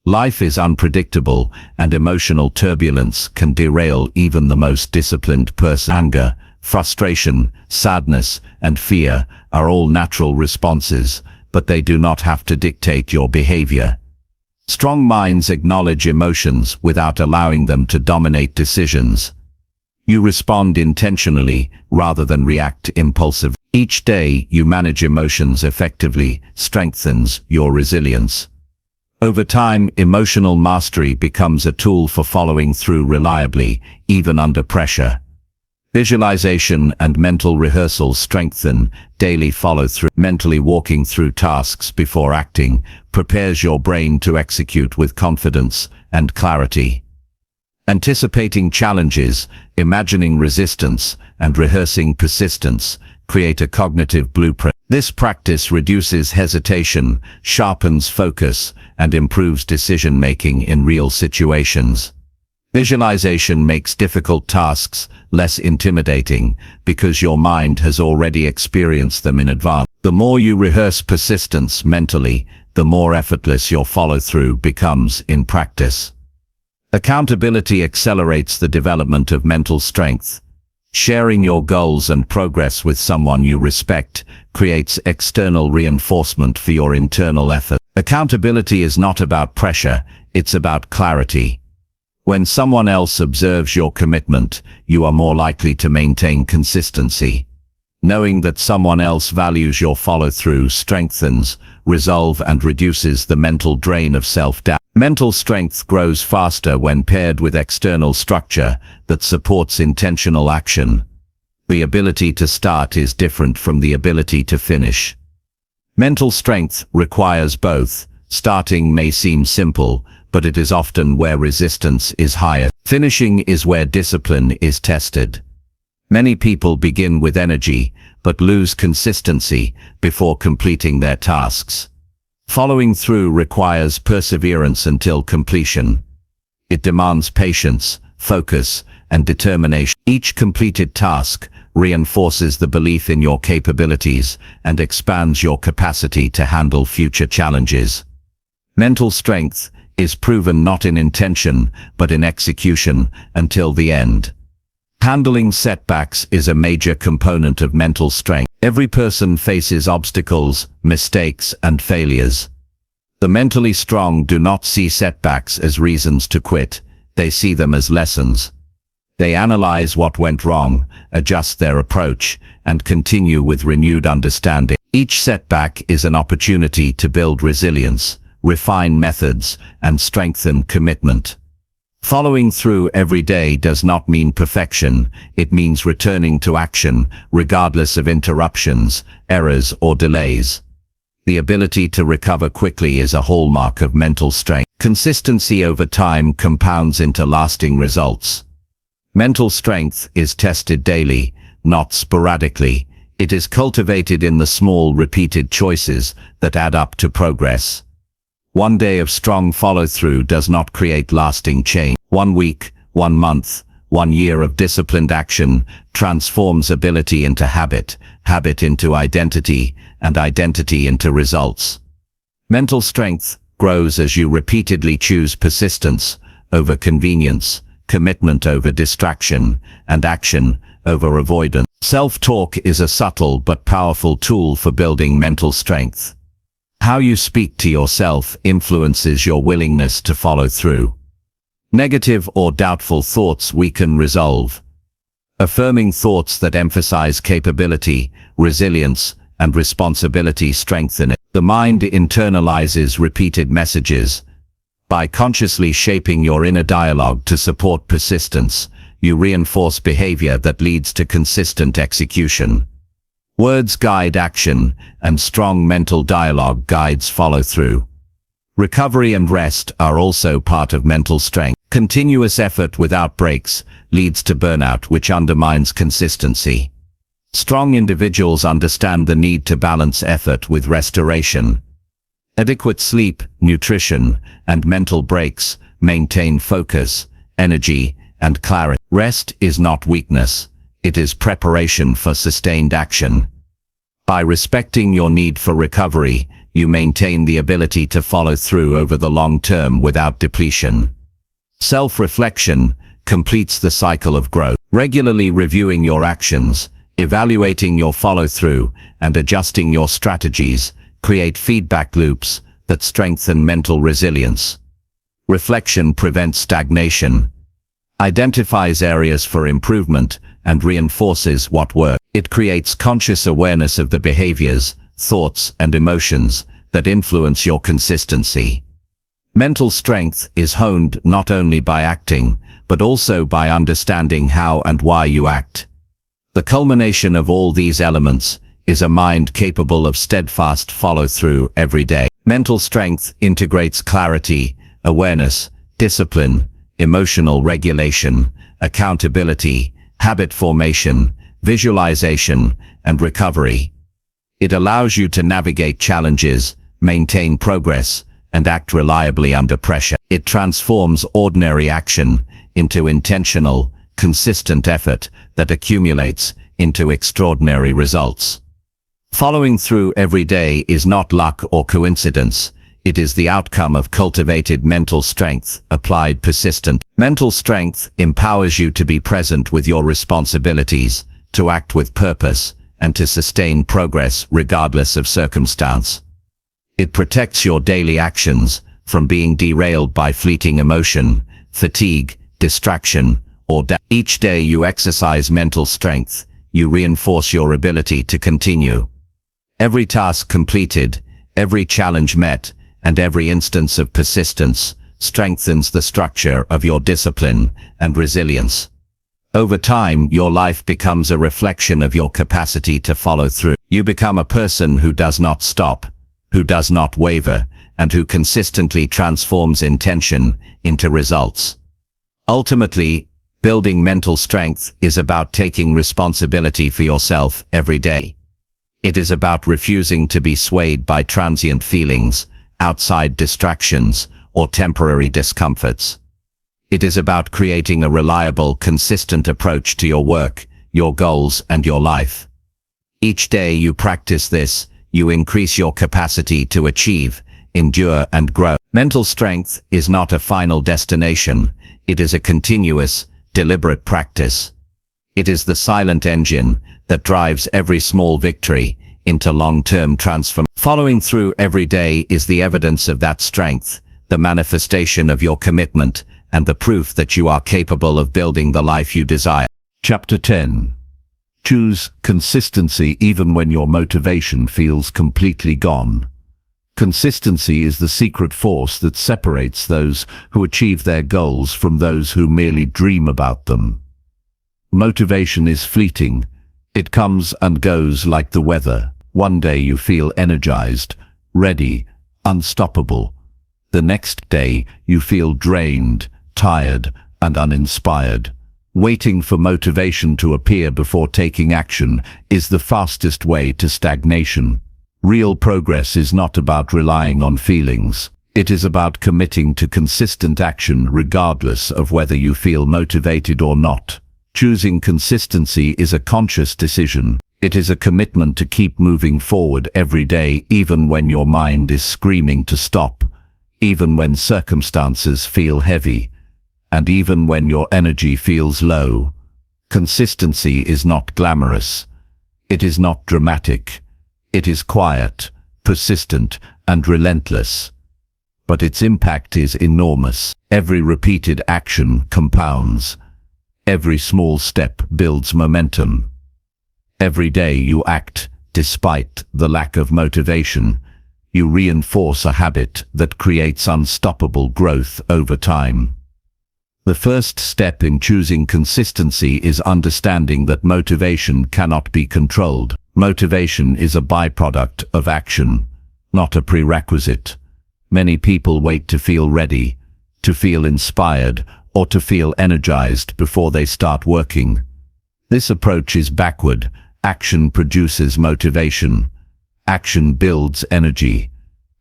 Life is unpredictable, and emotional turbulence can derail even the most disciplined person. Anger, frustration, sadness, and fear are all natural responses, but they do not have to dictate your behavior. Strong minds acknowledge emotions without allowing them to dominate decisions. You respond intentionally rather than react impulsively. Each day you manage emotions effectively strengthens your resilience. Over time, emotional mastery becomes a tool for following through reliably, even under pressure. Visualization and mental rehearsal strengthen daily follow-through. Mentally walking through tasks before acting prepares your brain to execute with confidence and clarity. Anticipating challenges, imagining resistance, and rehearsing persistence create a cognitive blueprint. This practice reduces hesitation, sharpens focus, and improves decision-making in real situations. Visualization makes difficult tasks less intimidating because your mind has already experienced them in advance. The more you rehearse persistence mentally, the more effortless your follow-through becomes in practice. Accountability accelerates the development of mental strength. Sharing your goals and progress with someone you respect creates external reinforcement for your internal effort. Accountability is not about pressure, it's about clarity. When someone else observes your commitment, you are more likely to maintain consistency. Knowing that someone else values your follow-through strengthens resolve and reduces the mental drain of self-doubt. Mental strength grows faster when paired with external structure that supports intentional action. The ability to start is different from the ability to finish. Mental strength requires both. Starting may seem simple, but it is often where resistance is higher. Finishing is where discipline is tested. Many people begin with energy, but lose consistency before completing their tasks. Following through requires perseverance until completion. It demands patience, focus, and determination. Each completed task reinforces the belief in your capabilities and expands your capacity to handle future challenges. Mental strength is proven not in intention, but in execution until the end. Handling setbacks is a major component of mental strength. Every person faces obstacles, mistakes, and failures. The mentally strong do not see setbacks as reasons to quit, they see them as lessons. They analyze what went wrong, adjust their approach, and continue with renewed understanding. Each setback is an opportunity to build resilience, refine methods, and strengthen commitment. Following through every day does not mean perfection, it means returning to action, regardless of interruptions, errors, or delays. The ability to recover quickly is a hallmark of mental strength. Consistency over time compounds into lasting results. Mental strength is tested daily, not sporadically. It is cultivated in the small, repeated choices that add up to progress. One day of strong follow-through does not create lasting change. 1 week, 1 month, 1 year of disciplined action transforms ability into habit, habit into identity, and identity into results. Mental strength grows as you repeatedly choose persistence over convenience, commitment over distraction, and action over avoidance. Self-talk is a subtle but powerful tool for building mental strength. How you speak to yourself influences your willingness to follow through. Negative or doubtful thoughts weaken resolve. Affirming thoughts that emphasize capability, resilience, and responsibility strengthen it. The mind internalizes repeated messages. By consciously shaping your inner dialogue to support persistence, you reinforce behavior that leads to consistent execution. Words guide action, and strong mental dialogue guides follow-through. Recovery and rest are also part of mental strength. Continuous effort without breaks leads to burnout, which undermines consistency. Strong individuals understand the need to balance effort with restoration. Adequate sleep, nutrition, and mental breaks maintain focus, energy, and clarity. Rest is not weakness. It is preparation for sustained action. By respecting your need for recovery, you maintain the ability to follow through over the long term without depletion. Self-reflection completes the cycle of growth. Regularly reviewing your actions, evaluating your follow-through, and adjusting your strategies create feedback loops that strengthen mental resilience. Reflection prevents stagnation, identifies areas for improvement, and reinforces what works. It creates conscious awareness of the behaviors, thoughts, and emotions that influence your consistency. Mental strength is honed not only by acting, but also by understanding how and why you act. The culmination of all these elements is a mind capable of steadfast follow-through every day. Mental strength integrates clarity, awareness, discipline, emotional regulation, accountability, habit formation, visualization, and recovery. It allows you to navigate challenges, maintain progress, and act reliably under pressure. It transforms ordinary action into intentional, consistent effort that accumulates into extraordinary results. Following through every day is not luck or coincidence. It is the outcome of cultivated mental strength, applied persistent. Mental strength empowers you to be present with your responsibilities, to act with purpose, and to sustain progress regardless of circumstance. It protects your daily actions from being derailed by fleeting emotion, fatigue, distraction, or doubt. Each day you exercise mental strength, you reinforce your ability to continue. Every task completed, every challenge met, and every instance of persistence strengthens the structure of your discipline and resilience. Over time, your life becomes a reflection of your capacity to follow through. You become a person who does not stop, who does not waver, and who consistently transforms intention into results. Ultimately, building mental strength is about taking responsibility for yourself every day. It is about refusing to be swayed by transient feelings, outside distractions, or temporary discomforts. It is about creating a reliable, consistent approach to your work, your goals, and your life. Each day you practice this, you increase your capacity to achieve, endure, and grow. Mental strength is not a final destination. It is a continuous, deliberate practice. It is the silent engine that drives every small victory into long-term transformation. Following through every day is the evidence of that strength, the manifestation of your commitment, and the proof that you are capable of building the life you desire. Chapter 10. Choose consistency even when your motivation feels completely gone. Consistency is the secret force that separates those who achieve their goals from those who merely dream about them. Motivation is fleeting. It comes and goes like the weather. One day you feel energized, ready, unstoppable. The next day you feel drained, tired, and uninspired. Waiting for motivation to appear before taking action is the fastest way to stagnation. Real progress is not about relying on feelings. It is about committing to consistent action regardless of whether you feel motivated or not. Choosing consistency is a conscious decision. It is a commitment to keep moving forward every day even when your mind is screaming to stop, even when circumstances feel heavy, and even when your energy feels low. Consistency is not glamorous. It is not dramatic. It is quiet, persistent, and relentless. But its impact is enormous. Every repeated action compounds. Every small step builds momentum. Every day you act, despite the lack of motivation, you reinforce a habit that creates unstoppable growth over time. The first step in choosing consistency is understanding that motivation cannot be controlled. Motivation is a byproduct of action, not a prerequisite. Many people wait to feel ready, to feel inspired, or to feel energized before they start working. This approach is backward. Action produces motivation. Action builds energy.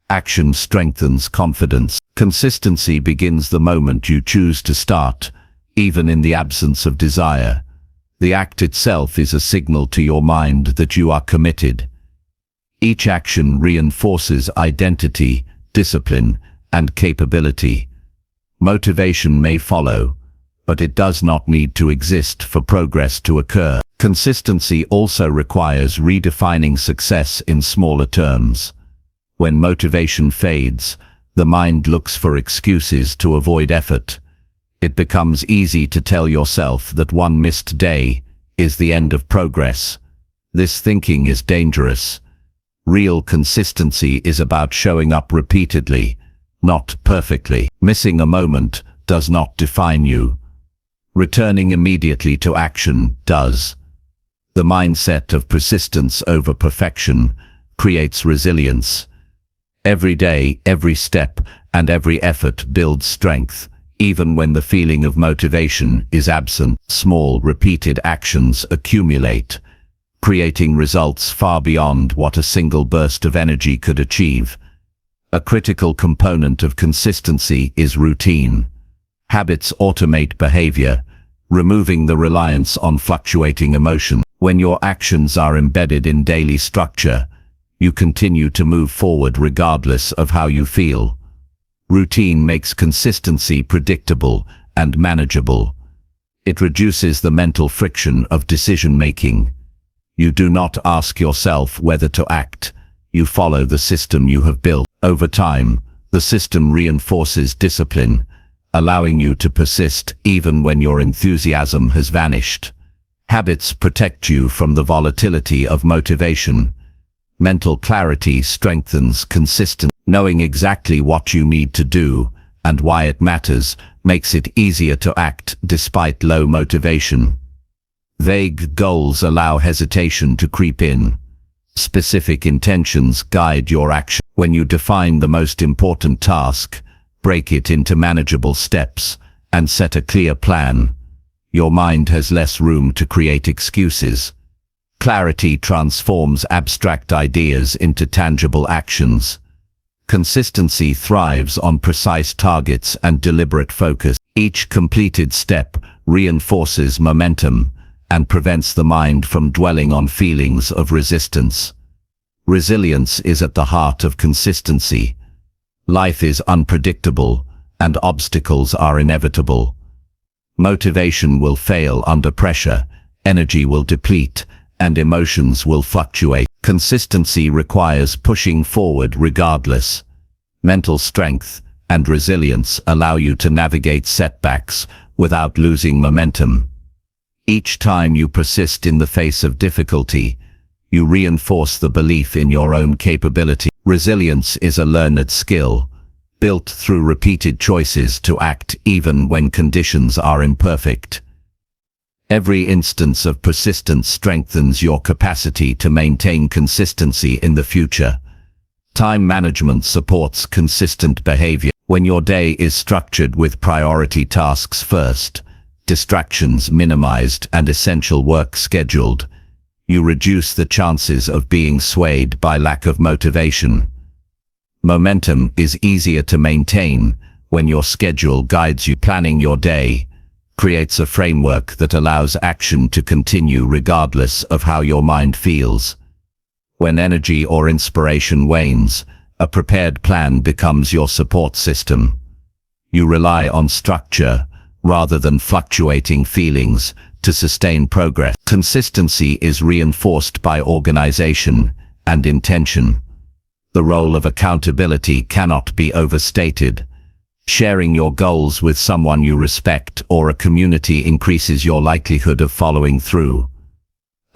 Action strengthens confidence. Consistency begins the moment you choose to start, even in the absence of desire. The act itself is a signal to your mind that you are committed. Each action reinforces identity, discipline, and capability. Motivation may follow, but it does not need to exist for progress to occur. Consistency also requires redefining success in smaller terms. When motivation fades, the mind looks for excuses to avoid effort. It becomes easy to tell yourself that one missed day is the end of progress. This thinking is dangerous. Real consistency is about showing up repeatedly, not perfectly. Missing a moment does not define you. Returning immediately to action does. The mindset of persistence over perfection creates resilience. Every day, every step, and every effort builds strength, Even when the feeling of motivation is absent, small, repeated actions accumulate, creating results far beyond what a single burst of energy could achieve. A critical component of consistency is routine. Habits automate behavior, removing the reliance on fluctuating emotion. When your actions are embedded in daily structure, you continue to move forward regardless of how you feel. Routine makes consistency predictable and manageable. It reduces the mental friction of decision-making. You do not ask yourself whether to act. You follow the system you have built. Over time, the system reinforces discipline, allowing you to persist even when your enthusiasm has vanished. Habits protect you from the volatility of motivation. Mental clarity strengthens consistency. Knowing exactly what you need to do and why it matters makes it easier to act despite low motivation. Vague goals allow hesitation to creep in. Specific intentions guide your action. When you define the most important task, break it into manageable steps, and set a clear plan, your mind has less room to create excuses. Clarity transforms abstract ideas into tangible actions. Consistency thrives on precise targets and deliberate focus. Each completed step reinforces momentum and prevents the mind from dwelling on feelings of resistance. Resilience is at the heart of consistency. Life is unpredictable, and obstacles are inevitable. Motivation will fail under pressure, energy will deplete, and emotions will fluctuate. Consistency requires pushing forward regardless. Mental strength and resilience allow you to navigate setbacks without losing momentum. Each time you persist in the face of difficulty, you reinforce the belief in your own capability. Resilience is a learned skill, built through repeated choices to act even when conditions are imperfect. Every instance of persistence strengthens your capacity to maintain consistency in the future. Time management supports consistent behavior. When your day is structured with priority tasks first, distractions minimized, and essential work scheduled, you reduce the chances of being swayed by lack of motivation. Momentum is easier to maintain when your schedule guides you. Planning your day creates a framework that allows action to continue regardless of how your mind feels. When energy or inspiration wanes, a prepared plan becomes your support system. You rely on structure rather than fluctuating feelings to sustain progress. Consistency is reinforced by organization and intention. The role of accountability cannot be overstated. Sharing your goals with someone you respect or a community increases your likelihood of following through.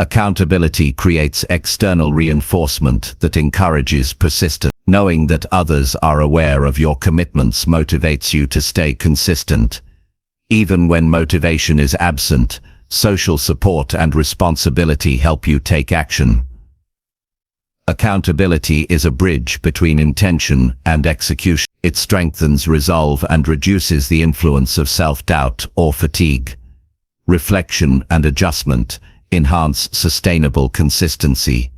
Accountability creates external reinforcement that encourages persistence. Knowing that others are aware of your commitments motivates you to stay consistent. Even when motivation is absent, social support and responsibility help you take action. Accountability is a bridge between intention and execution. It strengthens resolve and reduces the influence of self-doubt or fatigue. Reflection and adjustment enhance sustainable consistency.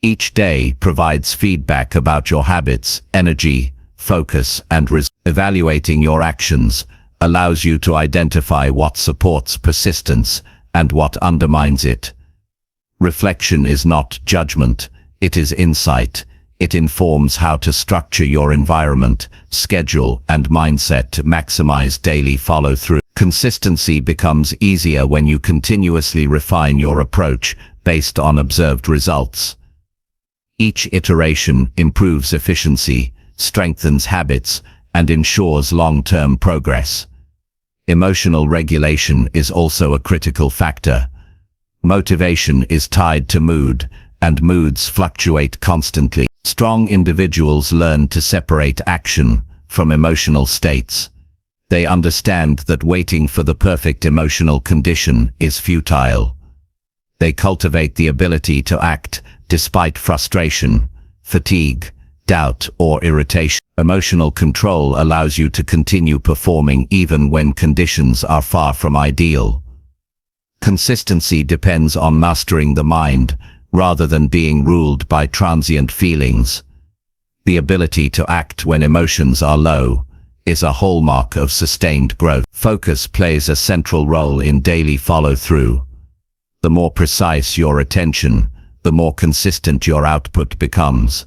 Each day provides feedback about your habits, energy, focus, and evaluating your actions allows you to identify what supports persistence and what undermines it. Reflection is not judgment, it is insight. It informs how to structure your environment, schedule, and mindset to maximize daily follow-through. Consistency becomes easier when you continuously refine your approach based on observed results. Each iteration improves efficiency, strengthens habits, and ensures long-term progress. Emotional regulation is also a critical factor. Motivation is tied to mood, and moods fluctuate constantly. Strong individuals learn to separate action from emotional states. They understand that waiting for the perfect emotional condition is futile. They cultivate the ability to act despite frustration, fatigue, doubt, or irritation. Emotional control allows you to continue performing even when conditions are far from ideal. Consistency depends on mastering the mind, rather than being ruled by transient feelings. The ability to act when emotions are low is a hallmark of sustained growth. Focus plays a central role in daily follow-through. The more precise your attention, the more consistent your output becomes.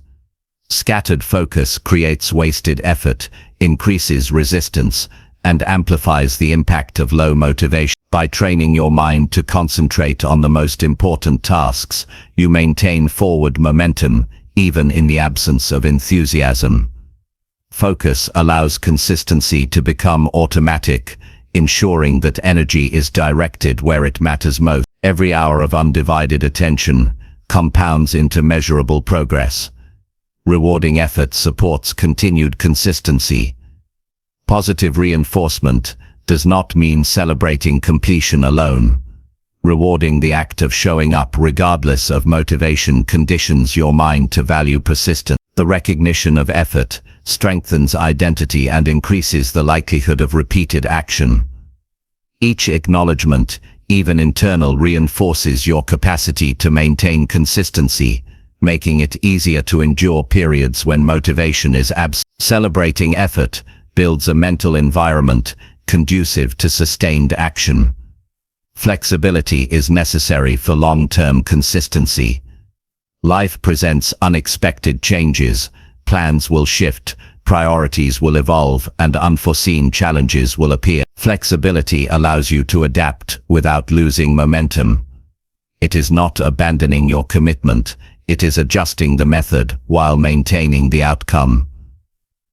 Scattered focus creates wasted effort, increases resistance, and amplifies the impact of low motivation. By training your mind to concentrate on the most important tasks, you maintain forward momentum, even in the absence of enthusiasm. Focus allows consistency to become automatic, ensuring that energy is directed where it matters most. Every hour of undivided attention compounds into measurable progress. Rewarding effort supports continued consistency. Positive reinforcement does not mean celebrating completion alone. Rewarding the act of showing up regardless of motivation conditions your mind to value persistence. The recognition of effort strengthens identity and increases the likelihood of repeated action. Each acknowledgement, even internal, reinforces your capacity to maintain consistency, making it easier to endure periods when motivation is absent. Celebrating effort builds a mental environment conducive to sustained action. Flexibility is necessary for long-term consistency. Life presents unexpected changes, plans will shift, priorities will evolve, and unforeseen challenges will appear. Flexibility allows you to adapt without losing momentum. It is not abandoning your commitment, it is adjusting the method while maintaining the outcome.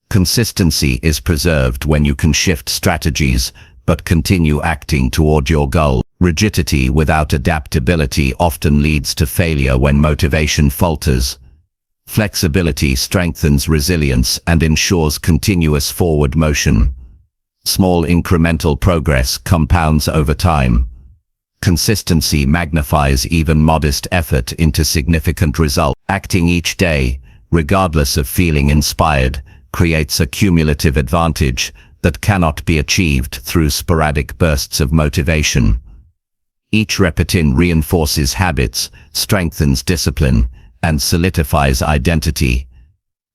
Consistency is preserved when you can shift strategies, but continue acting toward your goal. Rigidity without adaptability often leads to failure when motivation falters. Flexibility strengthens resilience and ensures continuous forward motion. Small incremental progress compounds over time. Consistency magnifies even modest effort into significant results. Acting each day, regardless of feeling inspired, creates a cumulative advantage that cannot be achieved through sporadic bursts of motivation. Each repetition reinforces habits, strengthens discipline, and solidifies identity.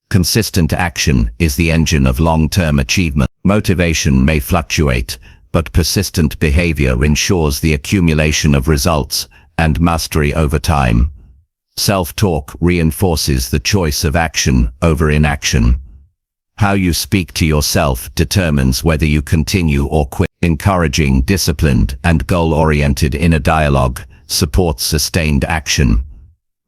Consistent action is the engine of long-term achievement. Motivation may fluctuate, but persistent behavior ensures the accumulation of results and mastery over time. Self-talk reinforces the choice of action over inaction. How you speak to yourself determines whether you continue or quit. Encouraging disciplined and goal-oriented inner dialogue supports sustained action.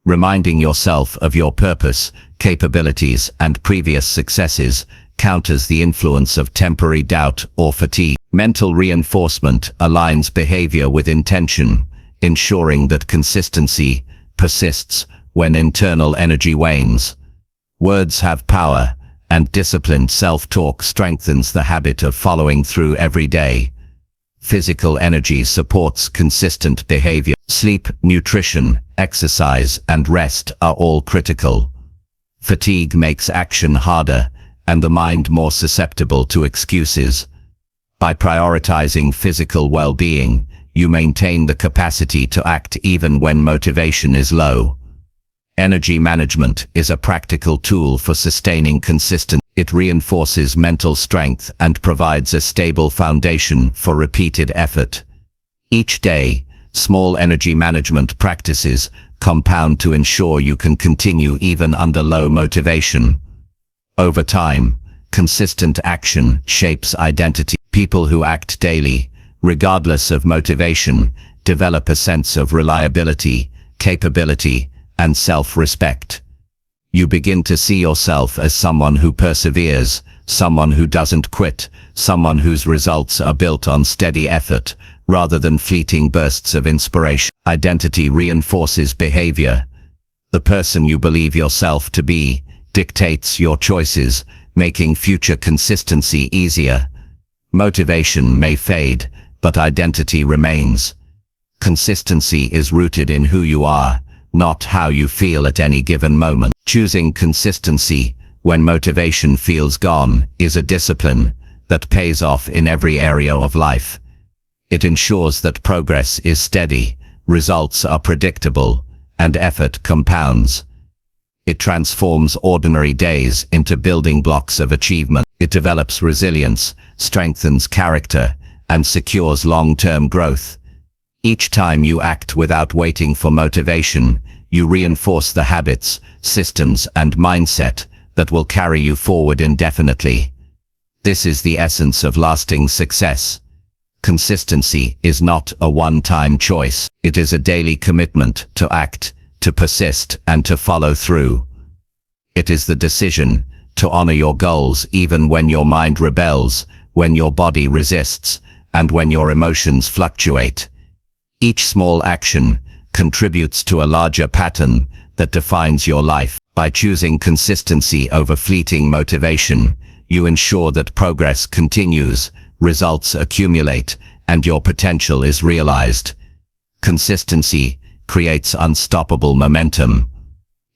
Reminding yourself of your purpose, capabilities, and previous successes counters the influence of temporary doubt or fatigue. Mental reinforcement aligns behavior with intention, ensuring that consistency persists when internal energy wanes. Words have power, and disciplined self-talk strengthens the habit of following through every day. Physical energy supports consistent behavior. Sleep, nutrition, exercise, and rest are all critical. Fatigue makes action harder, and the mind more susceptible to excuses. By prioritizing physical well-being, you maintain the capacity to act even when motivation is low. Energy management is a practical tool for sustaining consistency. It reinforces mental strength and provides a stable foundation for repeated effort. Each day, small energy management practices compound to ensure you can continue even under low motivation. Over time, consistent action shapes identity. People who act daily, regardless of motivation, develop a sense of reliability, capability, and self-respect. You begin to see yourself as someone who perseveres, someone who doesn't quit, someone whose results are built on steady effort, rather than fleeting bursts of inspiration. Identity reinforces behavior. The person you believe yourself to be dictates your choices, making future consistency easier. Motivation may fade, but identity remains. Consistency is rooted in who you are, not how you feel at any given moment. Choosing consistency when motivation feels gone, is a discipline that pays off in every area of life. It ensures that progress is steady, results are predictable, and effort compounds. It transforms ordinary days into building blocks of achievement. It develops resilience, strengthens character, and secures long-term growth. Each time you act without waiting for motivation, you reinforce the habits, systems, and mindset that will carry you forward indefinitely. This is the essence of lasting success. Consistency is not a one-time choice. It is a daily commitment to act, to persist, and to follow through. It is the decision to honor your goals even when your mind rebels, when your body resists, and when your emotions fluctuate. Each small action contributes to a larger pattern that defines your life. By choosing consistency over fleeting motivation, you ensure that progress continues, results accumulate, and your potential is realized. Consistency creates unstoppable momentum.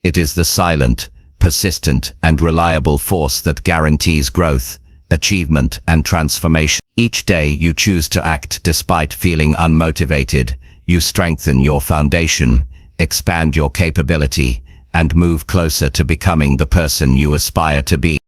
It is the silent, persistent, and reliable force that guarantees growth, achievement, and transformation. Each day you choose to act despite feeling unmotivated, you strengthen your foundation, expand your capability, and move closer to becoming the person you aspire to be.